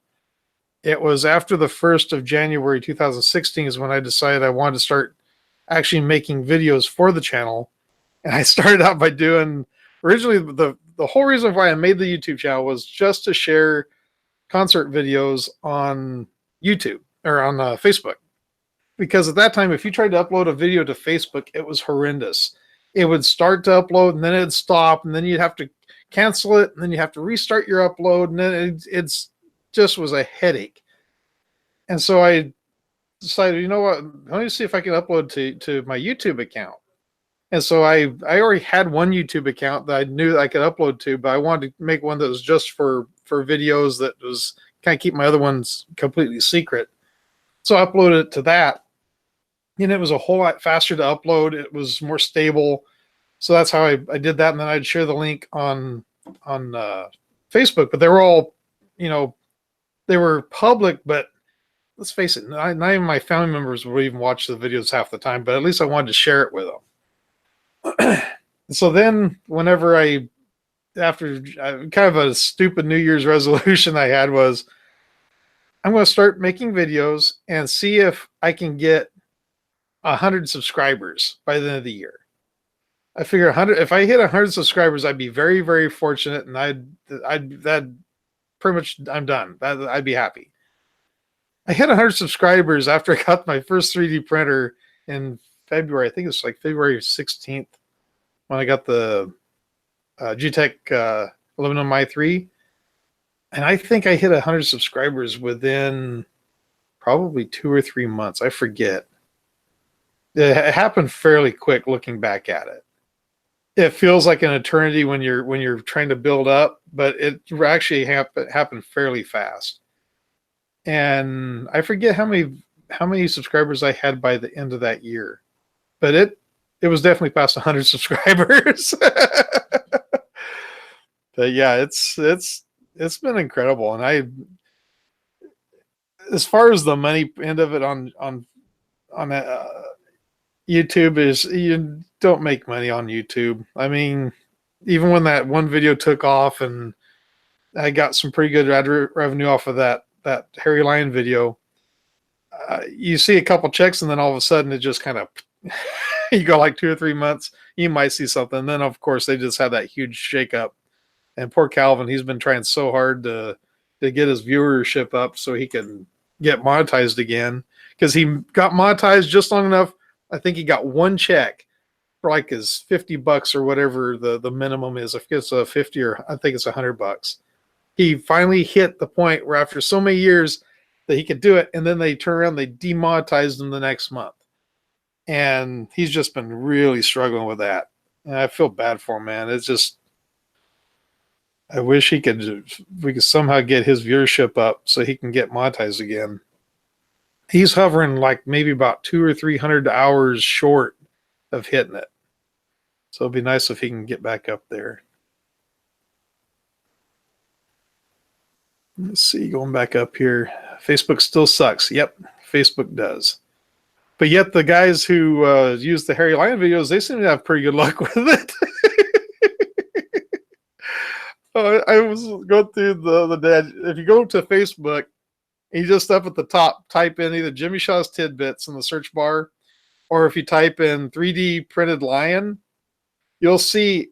It was after the 1st of January 2016 is when I decided I wanted to start actually making videos for the channel. And I started out by doing, originally the whole reason why I made the YouTube channel was just to share concert videos on YouTube or on Facebook. Because at that time, if you tried to upload a video to Facebook, it was horrendous. It would start to upload and then it'd stop, and then you'd have to cancel it, and then you have to restart your upload, and then it's just was a headache. And so I decided, you know what, let me see if I can upload to my YouTube account. And so I already had one YouTube account that I knew I could upload to, but I wanted to make one that was just for videos, that was kind of keep my other ones completely secret. So I uploaded it to that, and it was a whole lot faster to upload. It was more stable. So that's how I did that. And then I'd share the link on Facebook, but they were all, they were public, but let's face it, not even my family members would even watch the videos half the time, but at least I wanted to share it with them. So then whenever after kind of a stupid New Year's resolution I had was, I'm going to start making videos and see if I can get 100 subscribers by the end of the year. I figure 100. If I hit 100 subscribers, I'd be very, very fortunate, and that pretty much I'm done. I'd be happy. I hit 100 subscribers after I got my first 3D printer in February. I think it's like February 16th when I got the G-Tech Aluminum i3. And I think I hit 100 subscribers within probably 2 or 3 months. I forget. It happened fairly quick looking back at it. It feels like an eternity when you're trying to build up, but it actually happened fairly fast. And I forget how many subscribers I had by the end of that year, but it was definitely past 100 subscribers. But yeah, it's been incredible. And as far as the money end of it on YouTube is, you don't make money on YouTube. I mean, even when that one video took off and I got some pretty good revenue off of that Harry Lion video, you see a couple checks and then all of a sudden it just kind of, you go like 2 or 3 months, you might see something. And then of course they just had that huge shakeup. And poor Calvin, he's been trying so hard to get his viewership up so he can get monetized again, because he got monetized just long enough. I think he got one check for like his $50 or whatever the minimum is. I think it's a 50 or I think it's $100. He finally hit the point where after so many years, that he could do it, and then they turn around, they demonetized him the next month, and he's just been really struggling with that. And I feel bad for him, man. It's just I wish we could somehow get his viewership up so he can get monetized again. He's hovering like maybe about 200 or 300 hours short of hitting it. So it'd be nice if he can get back up there. Let's see, going back up here. Facebook still sucks. Yep, Facebook does. But yet the guys who use the Harry Lion videos, they seem to have pretty good luck with it. I was going through the other day. If you go to Facebook, and you just up at the top, type in either Jimmy Shaw's Tidbits in the search bar, or if you type in 3D printed lion, you'll see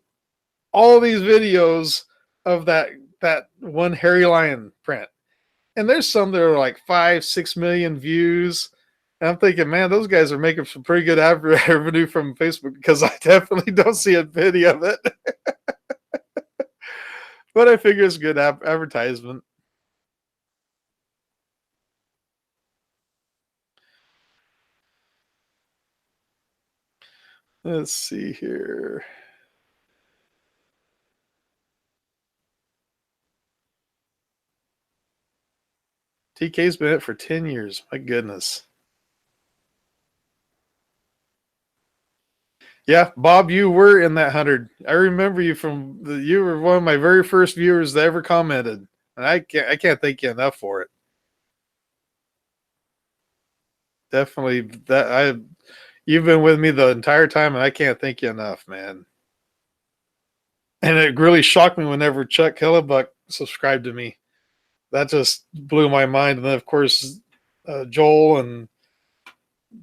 all these videos of that one Harry Lion print. And there's some that are like 5-6 million views. And I'm thinking, man, those guys are making some pretty good revenue from Facebook, because I definitely don't see a video of it. But I figure it's good advertisement. Let's see here. TK's been in it for 10 years. My goodness. Yeah, Bob, you were in that 100. I remember you you were one of my very first viewers that ever commented. And I can't thank you enough for it. Definitely you've been with me the entire time, and I can't thank you enough, man. And it really shocked me whenever Chuck Hillebuck subscribed to me. That just blew my mind. And then, of course, Joel, and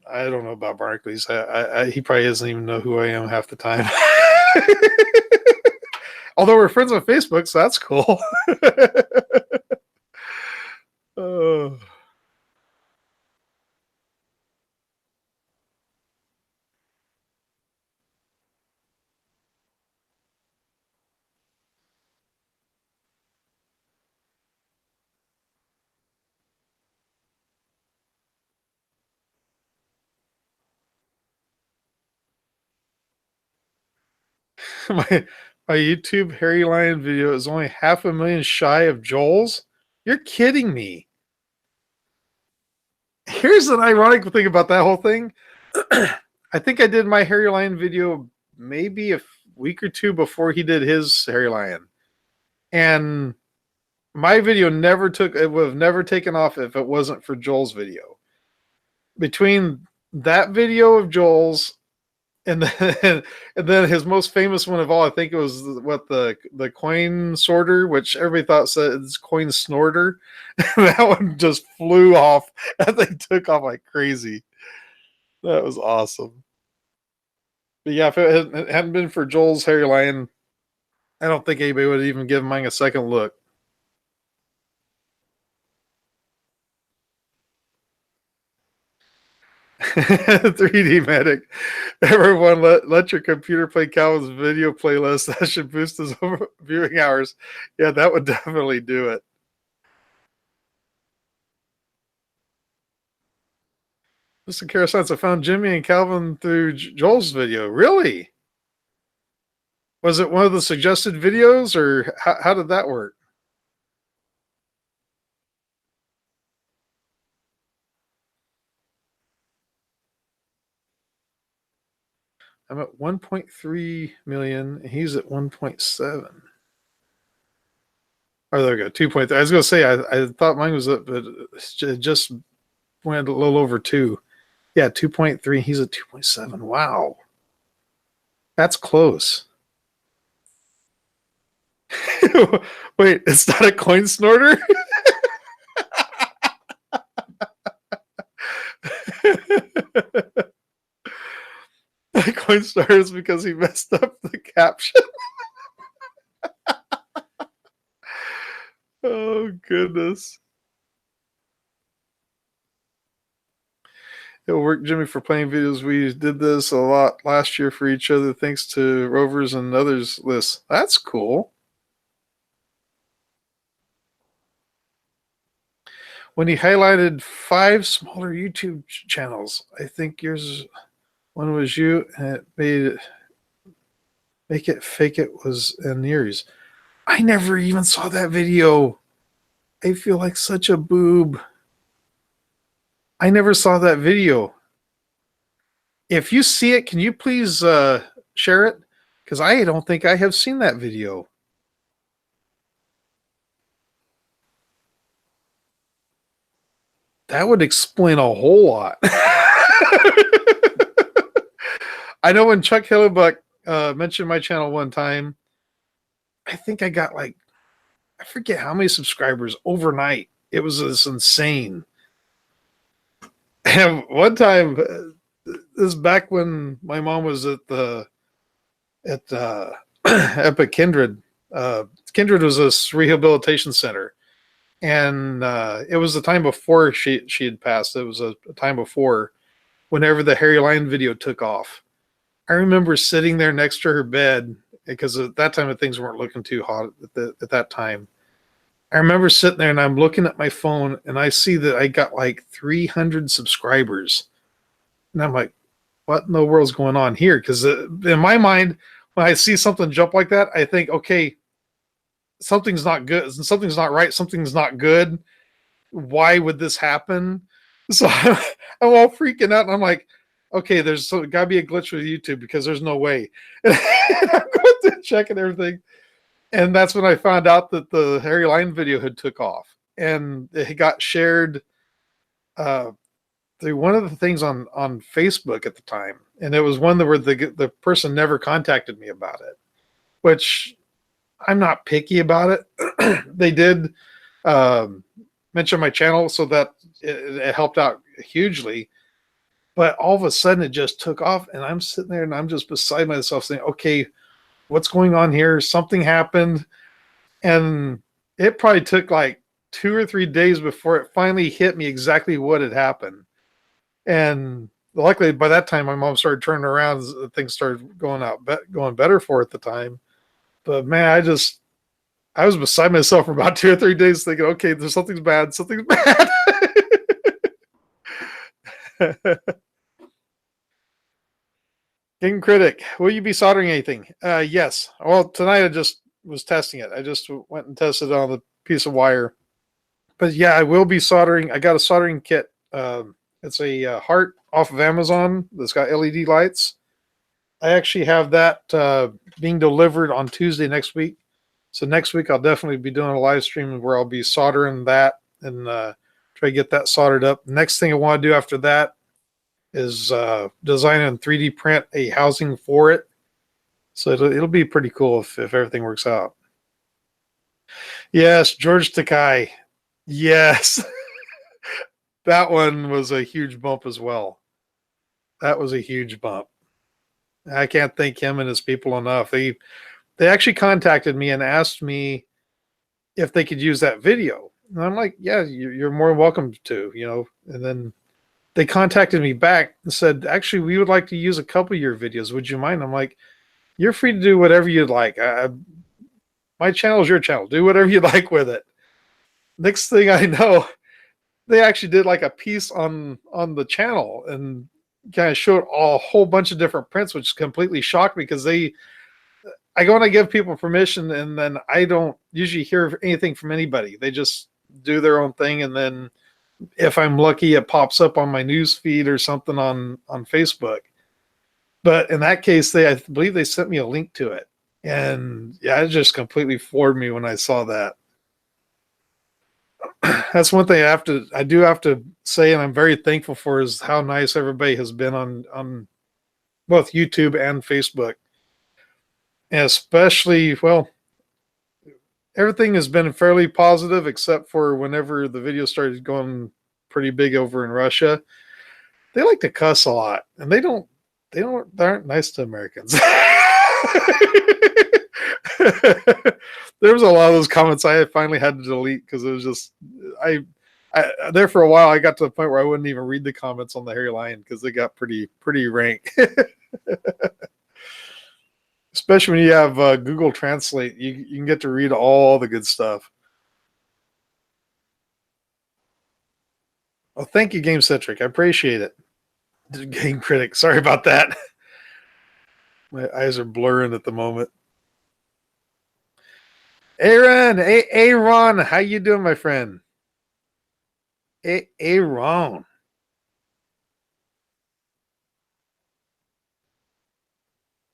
I don't know about Barclays. He probably doesn't even know who I am half the time. Although we're friends on Facebook, so that's cool. Oh. my YouTube Harry Lion video is only 500,000 shy of Joel's. You're kidding me. Here's an ironic thing about that whole thing. I think I did my Harry Lion video maybe a week or two before he did his Harry Lion. And my video would have never taken off if it wasn't for Joel's video. Between that video of Joel's and then his most famous one of all, I think it was the coin sorter, which everybody thought said it's coin snorter. That one just flew off. That thing took off like crazy. That was awesome. But yeah, if it hadn't been for Joel's Harry Lion, I don't think anybody would even give mine a second look. "3D Medic. Everyone, let your computer play Calvin's video playlist. That should boost his viewing hours." Yeah, that would definitely do it. Mr. Karasans, I found Jimmy and Calvin through Joel's video. Really? Was it one of the suggested videos, or how did that work? I'm at 1.3 million. He's at 1.7. Oh, there we go. 2.3. I was going to say, I thought mine was up, but it just went a little over 2. Yeah, 2.3. He's at 2.7. Wow. That's close. Wait, it's not a coin snorter? Coin snorter is because he messed up the caption. Oh, goodness. It'll work, Jimmy, for playing videos. We did this a lot last year for each other, thanks to Rovers and others lists. That's cool. when he highlighted 5 smaller YouTube channels. I think yours, one was you, and it made make it fake it was in yours. I never even saw that video. I feel like such a boob. I never saw that video. If you see it, can you please share it? Because I don't think I have seen that video. That would explain a whole lot. I know when Chuck Hillebuck mentioned my channel one time, I think I got like, I forget how many subscribers overnight. It was just insane. And one time, this is back when my mom was at Epic Kindred. Kindred was this rehabilitation center, and it was the time before she had passed. It was a time before, whenever the Harry Lion video took off. I remember sitting there next to her bed, because at that time things weren't looking too hot at that time. I remember sitting there and I'm looking at my phone and I see that I got like 300 subscribers. And I'm like, what in the world's going on here? Because in my mind, when I see something jump like that, I think, okay, something's not good. Something's not right. Something's not good. Why would this happen? So I'm all freaking out. And I'm like, okay, there's got to be a glitch with YouTube, because there's no way. And I'm going to check and everything. And that's when I found out that the Harry Lion video had took off. And it got shared through one of the things on Facebook at the time. And it was one that where the person never contacted me about it, which I'm not picky about it. They did mention my channel, so that it helped out hugely. But all of a sudden it just took off, and I'm sitting there and I'm just beside myself saying, okay, what's going on here? Something happened. And it probably took like 2 or 3 days before it finally hit me exactly what had happened. And luckily by that time, my mom started turning around. Things started going better for her at the time. But man, I was beside myself for about 2 or 3 days thinking, okay, there's something's bad. Something's bad. King Critic, will you be soldering anything? Yes. Well, tonight I just was testing it. I just went and tested it on the piece of wire. But yeah, I will be soldering. I got a soldering kit. It's a heart off of Amazon that's got LED lights. I actually have that being delivered on Tuesday next week. So next week I'll definitely be doing a live stream where I'll be soldering that and try to get that soldered up. Next thing I want to do after that is design and 3D print a housing for it. So it'll be pretty cool if everything works out. Yes, George Takai. Yes. That one was a huge bump as well. That was a huge bump. I can't thank him and his people enough. They actually contacted me and asked me if they could use that video. And I'm like, yeah, you're more welcome to, And then they contacted me back and said, actually, we would like to use a couple of your videos. Would you mind? I'm like, you're free to do whatever you'd like. My channel is your channel. Do whatever you'd like with it. Next thing I know, they actually did like a piece on the channel and kind of showed a whole bunch of different prints, which completely shocked me, because I go and I give people permission, and then I don't usually hear anything from anybody. They just do their own thing, and then if I'm lucky, it pops up on my news feed or something on Facebook. But in that case, I believe they sent me a link to it. And yeah, it just completely floored me when I saw that. That's one thing I do have to say, and I'm very thankful for, is how nice everybody has been on both YouTube and Facebook. And especially, well, everything has been fairly positive, except for whenever the video started going pretty big over in Russia. They like to cuss a lot, and they aren't nice to Americans. There was a lot of those comments I finally had to delete, because it was just I there for a while. I got to the point where I wouldn't even read the comments on the Harry Lion, because they got pretty rank. Especially when you have Google Translate, you can get to read all the good stuff. Oh, thank you, Game Centric. I appreciate it. Game Critic. Sorry about that. My eyes are blurring at the moment. Aaron, Aaron, how you doing, my friend? Aaron.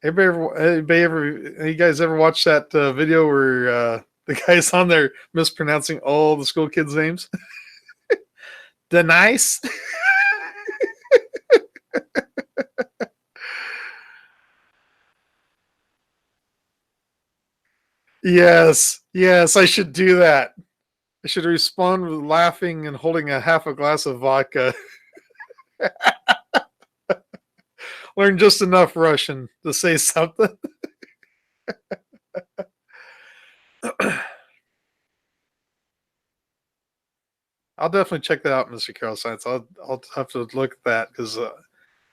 You guys ever watch that video where the guy's on there mispronouncing all the school kids' names? Denise. Yes, I should do that. I should respond with laughing and holding a half a glass of vodka. Learn just enough Russian to say something. I'll definitely check that out, Mr. Carol Science. I'll have to look at that because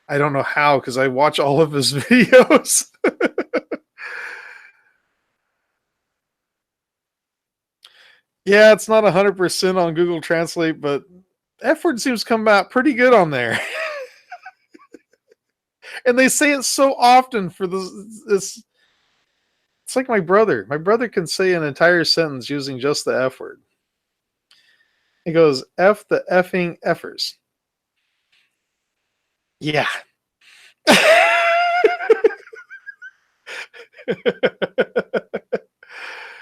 I don't know how, because I watch all of his videos. Yeah, it's not 100% on Google Translate, but F word seems to come out pretty good on there. And they say it so often for this. It's like my brother. My brother can say an entire sentence using just the F word. He goes, F the effing effers. Yeah.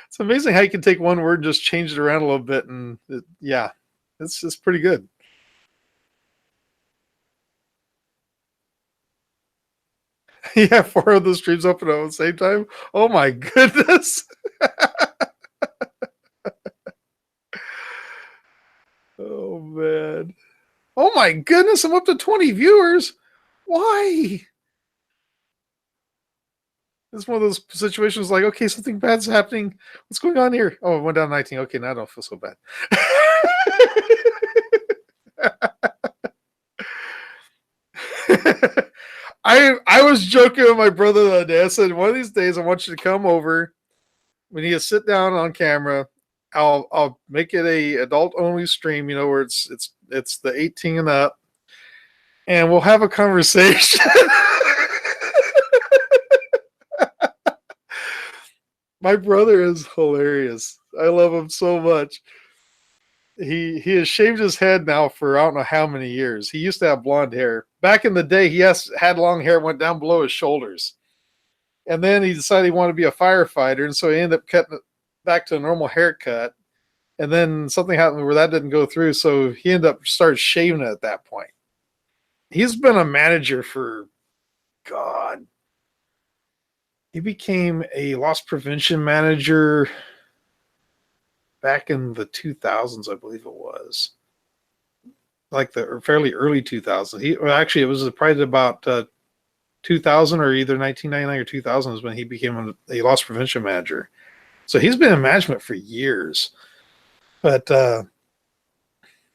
It's amazing how you can take one word and just change it around a little bit. And yeah, it's just pretty good. Yeah, 4 of the streams open at the same time. Oh my goodness. Oh man. Oh my goodness, I'm up to 20 viewers. Why? It's one of those situations like, okay, something bad's happening. What's going on here? Oh, it went down 19. Okay, now I don't feel so bad. I was joking with my brother the other day. I said, one of these days I want you to come over. We need to sit down on camera. I'll make it a adult only stream, where it's the 18 and up, and we'll have a conversation. My brother is hilarious. I love him so much. He has shaved his head now for I don't know how many years. He used to have blonde hair. Back in the day, he had long hair, went down below his shoulders. And then he decided he wanted to be a firefighter, and so he ended up cutting it back to a normal haircut. And then something happened where that didn't go through, so he ended up started shaving it at that point. He's been a manager for, God, he became a loss prevention manager back in the 2000s, I believe it was. Like the fairly early 2000s. Actually, it was probably about 2000 or either 1999 or 2000 is when he became a loss prevention manager. So he's been in management for years. But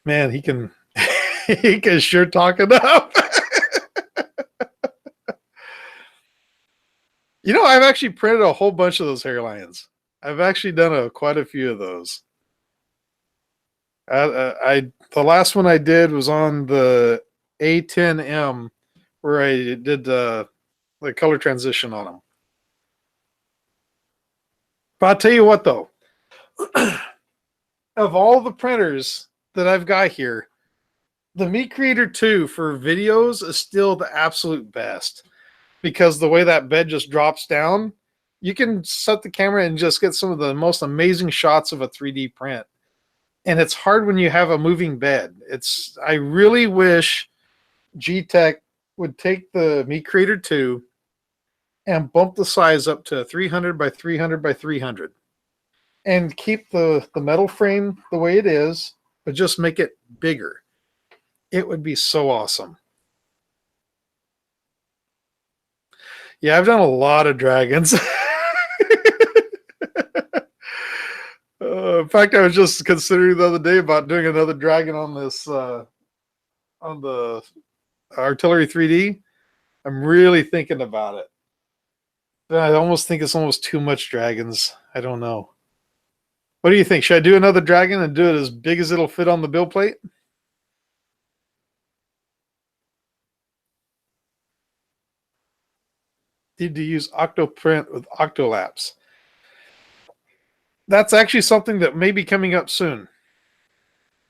man, he can he can sure talk it up. I've actually printed a whole bunch of those hairlines. I've actually done quite a few of those. The last one I did was on the A10M, where I did the color transition on them. But I'll tell you what, though, of all the printers that I've got here, the Meat Creator 2 for videos is still the absolute best, because the way that bed just drops down, you can set the camera and just get some of the most amazing shots of a 3D print. And it's hard when you have a moving bed. I really wish G-Tech would take the Meat Creator 2 and bump the size up to 300 by 300 by 300 and keep the metal frame the way it is, but just make it bigger. It would be so awesome. Yeah, I've done a lot of dragons. In fact, I was just considering the other day about doing another dragon on this, on the Artillery 3D. I'm really thinking about it. But I almost think it's almost too much dragons. I don't know. What do you think? Should I do another dragon and do it as big as it'll fit on the build plate? need to use Octoprint with Octolapse. That's actually something that may be coming up soon.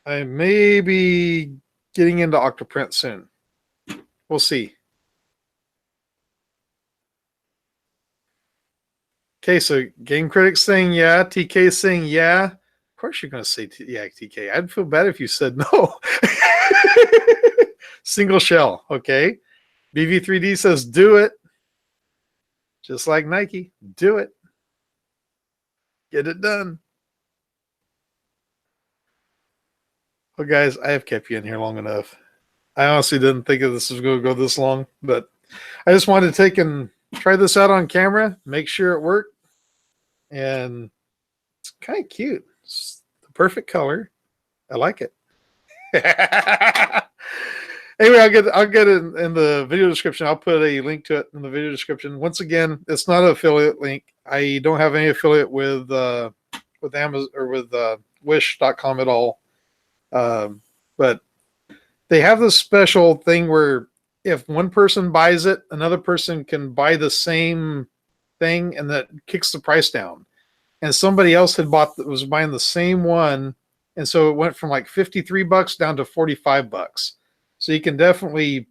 I may be getting into Octoprint soon. We'll see. Okay, so Game Critics saying yeah, TK saying yeah. Of course you're going to say yeah, TK. I'd feel bad if you said no. Single shell, okay. BV3D says do it. Just like Nike, do it. Get it done. Well, guys, I have kept you in here long enough. I honestly didn't think this was going to go this long, but I just wanted to take and try this out on camera, make sure it worked. And it's kind of cute. It's the perfect color. I like it. Anyway, I'll get it in the video description. I'll put a link to it in the video description. Once again, it's not an affiliate link. I don't have any affiliate with Amazon or with Wish.com at all. But they have this special thing where if one person buys it, another person can buy the same thing, and that kicks the price down. And somebody else was buying the same one, and so it went from like $53 down to $45. So you can definitely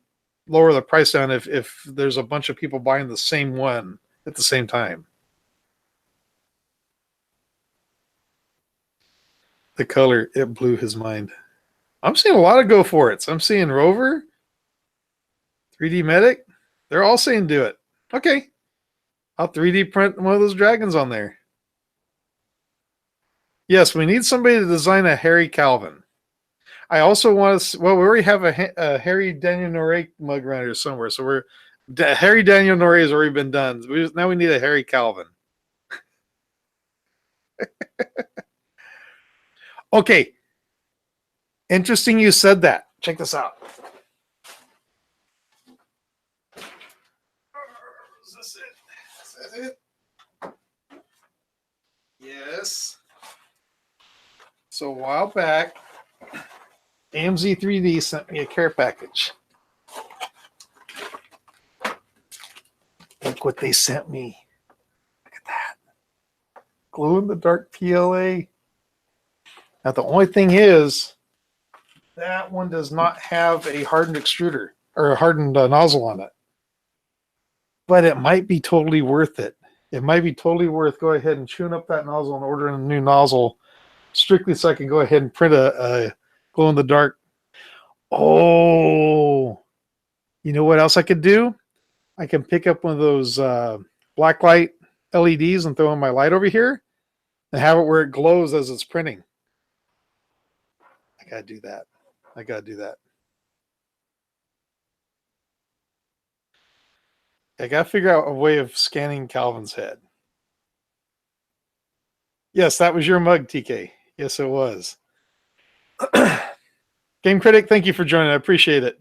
lower the price down if there's a bunch of people buying the same one at the same time. The color, it blew his mind. I'm seeing a lot of go for it. I'm seeing Rover, 3D Medic. They're all saying do it. Okay. I'll 3D print one of those dragons on there. Yes, we need somebody to design a Harry Calvin. I also want to. Well, we already have a Harry Daniel Norey mug around here somewhere. So Harry Daniel Norey has already been done. Now we need a Harry Calvin. Okay. Interesting you said that. Check this out. Is this it? Is that it? Yes. So a while back, AMZ3D sent me a care package. Look what they sent me. Look at that. Glow-in-the-dark PLA. Now, the only thing is, that one does not have a hardened extruder or a hardened nozzle on it. But it might be totally worth it. It might be totally worth go ahead and tune up that nozzle and ordering a new nozzle strictly so I can go ahead and print a glow-in-the-dark. Oh, you know what else I could do? I can pick up one of those black light LEDs and throw in my light over here and have it where it glows as it's printing. I gotta do that. I gotta figure out a way of scanning Calvin's head. Yes, that was your mug, TK. Yes, it was. Game Critic, thank you for joining. I appreciate it.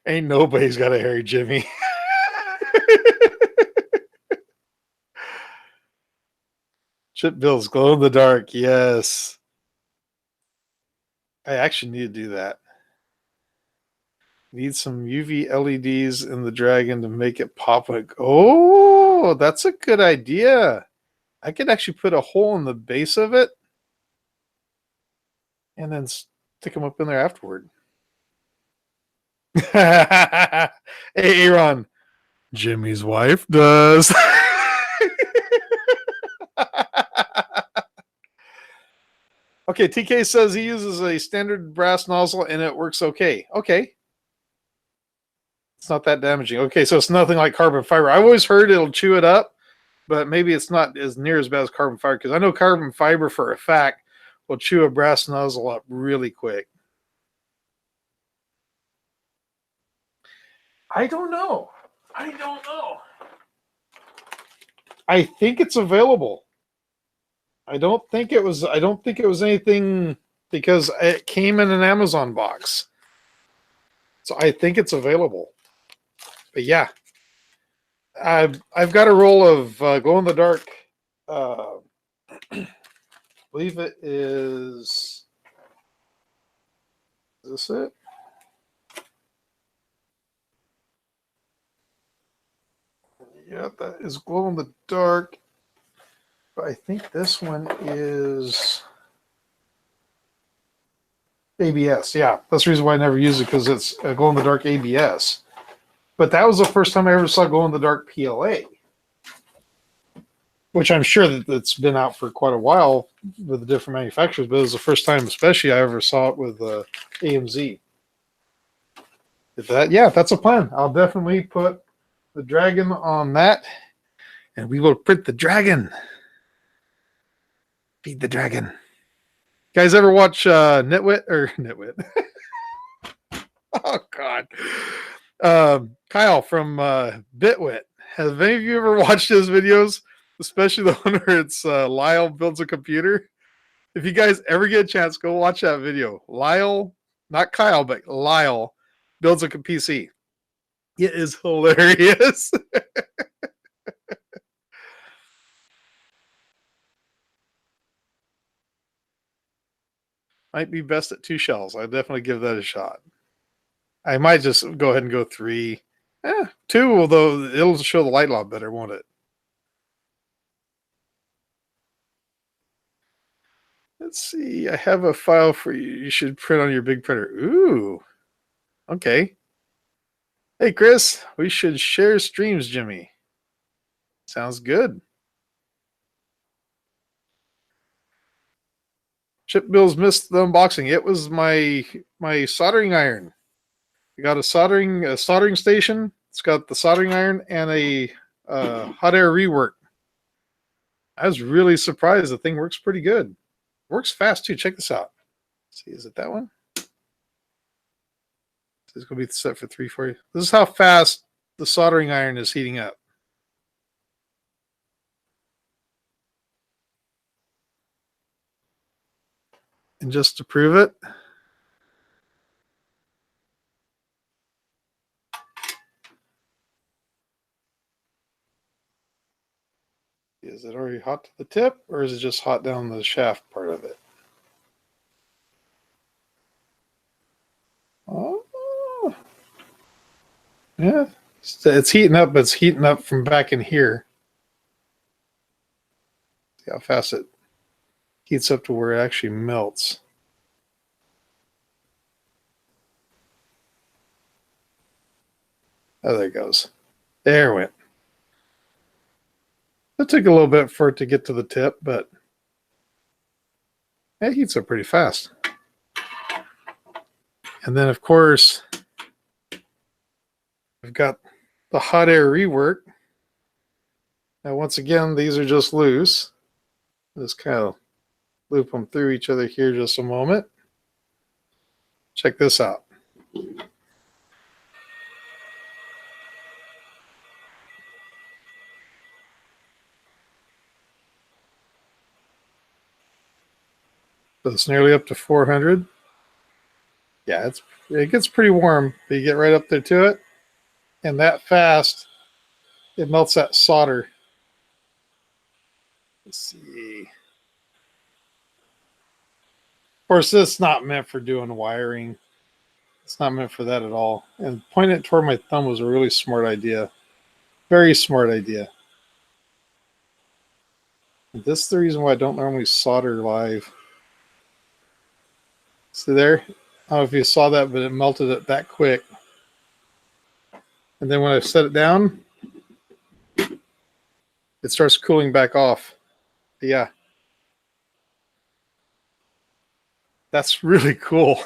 Ain't nobody's got a hairy Jimmy. Chip Bill's glow in the dark. Yes. I actually need to do that. Need some UV LEDs in the dragon to make it pop. Oh, that's a good idea. I could actually put a hole in the base of it and then stick them up in there afterward. Hey, Aaron. Jimmy's wife does. Okay, TK says he uses a standard brass nozzle and it works okay. Okay. It's not that damaging. Okay, so it's nothing like carbon fiber. I've always heard it'll chew it up, but maybe it's not as near as bad as carbon fiber because I know carbon fiber for a fact will chew a brass nozzle up really quick. I don't know. I think it's available. I don't think it was anything because it came in an Amazon box. So I think it's available. But yeah, I've got a roll of glow in the dark. I believe it is this it? Yeah, that is glow in the dark. But I think this one is ABS. Yeah, that's the reason why I never use it, because it's a glow in the dark ABS. But that was the first time I ever saw glow in the dark PLA, which I'm sure that it's been out for quite a while with the different manufacturers, but it was the first time, especially, I ever saw it with AMZ. Yeah, that's a plan. I'll definitely put the dragon on that, and we will print the dragon. Feed the dragon. Guys, ever watch Nitwit or Nitwit? Oh God, Kyle from Bitwit. Have any of you ever watched his videos, especially the one where it's Lyle builds a computer? If you guys ever get a chance, go watch that video. Lyle, not Kyle, but Lyle builds a PC. It is hilarious. Might be best at 2 shells. I'd definitely give that a shot. I might just go ahead and go 3. 2, although it'll show the light a lot better, won't it? Let's see. I have a file for you. You should print on your big printer. Ooh. Okay. Hey, Chris. We should share streams, Jimmy. Sounds good. Chip Bills missed the unboxing. It was my soldering iron. We got a soldering station. It's got the soldering iron and a hot air rework. I was really surprised. The thing works pretty good. Works fast too. Check this out. Let's see, is it that one? It's going to be set for 340. This is how fast the soldering iron is heating up. And just to prove it, is it already hot to the tip, or is it just hot down the shaft part of it? Oh, yeah, it's heating up, but it's heating up from back in here. See how fast it heats up to where it actually melts. Oh, there it goes. There it went. It took a little bit for it to get to the tip, but it heats up pretty fast. And then, of course, I've got the hot air rework. Now, once again, these are just loose. Just kind of loop them through each other here just a moment. Check this out. So it's nearly up to 400. Yeah, it gets pretty warm. But you get right up there to it, and that fast, it melts that solder. Let's see. Of course, this is not meant for doing wiring. It's not meant for that at all. And pointing it toward my thumb was a really smart idea. Very smart idea. And this is the reason why I don't normally solder live. See there? I don't know if you saw that, but it melted it that quick. And then when I set it down, it starts cooling back off. Yeah. That's really cool.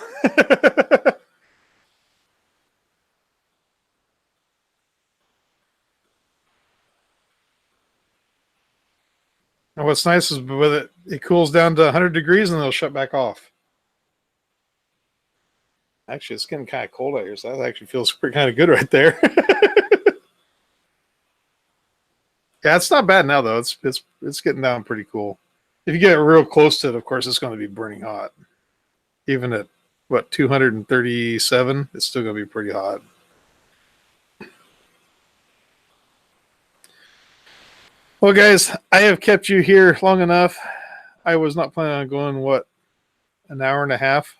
And what's nice is with it, it cools down to 100 degrees and it'll shut back off. Actually, it's getting kind of cold out here, so that actually feels kind of good right there. Yeah, it's not bad now though. It's getting down pretty cool. If you get real close to it, of course, it's going to be burning hot. Even at what 237, it's still going to be pretty hot. Well, guys, I have kept you here long enough. I was not planning on going, what, an hour and a half?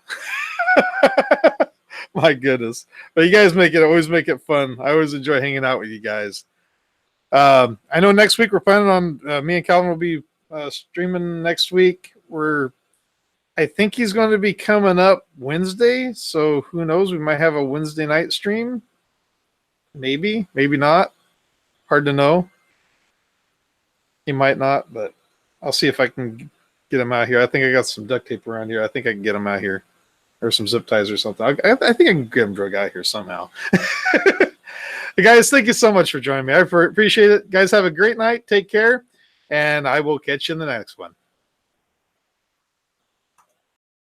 My goodness. But you guys always make it fun. I always enjoy hanging out with you guys. I know next week we're planning on me and Calvin will be streaming next week. I think he's going to be coming up Wednesday, so who knows? We might have a Wednesday night stream. Maybe, maybe not. Hard to know. He might not, but I'll see if I can get him out here. I think I got some duct tape around here. I think I can get him out here, or some zip ties or something. I think I can get him drug out here somehow. Guys, thank you so much for joining me. I appreciate it. Guys, have a great night. Take care, and I will catch you in the next one.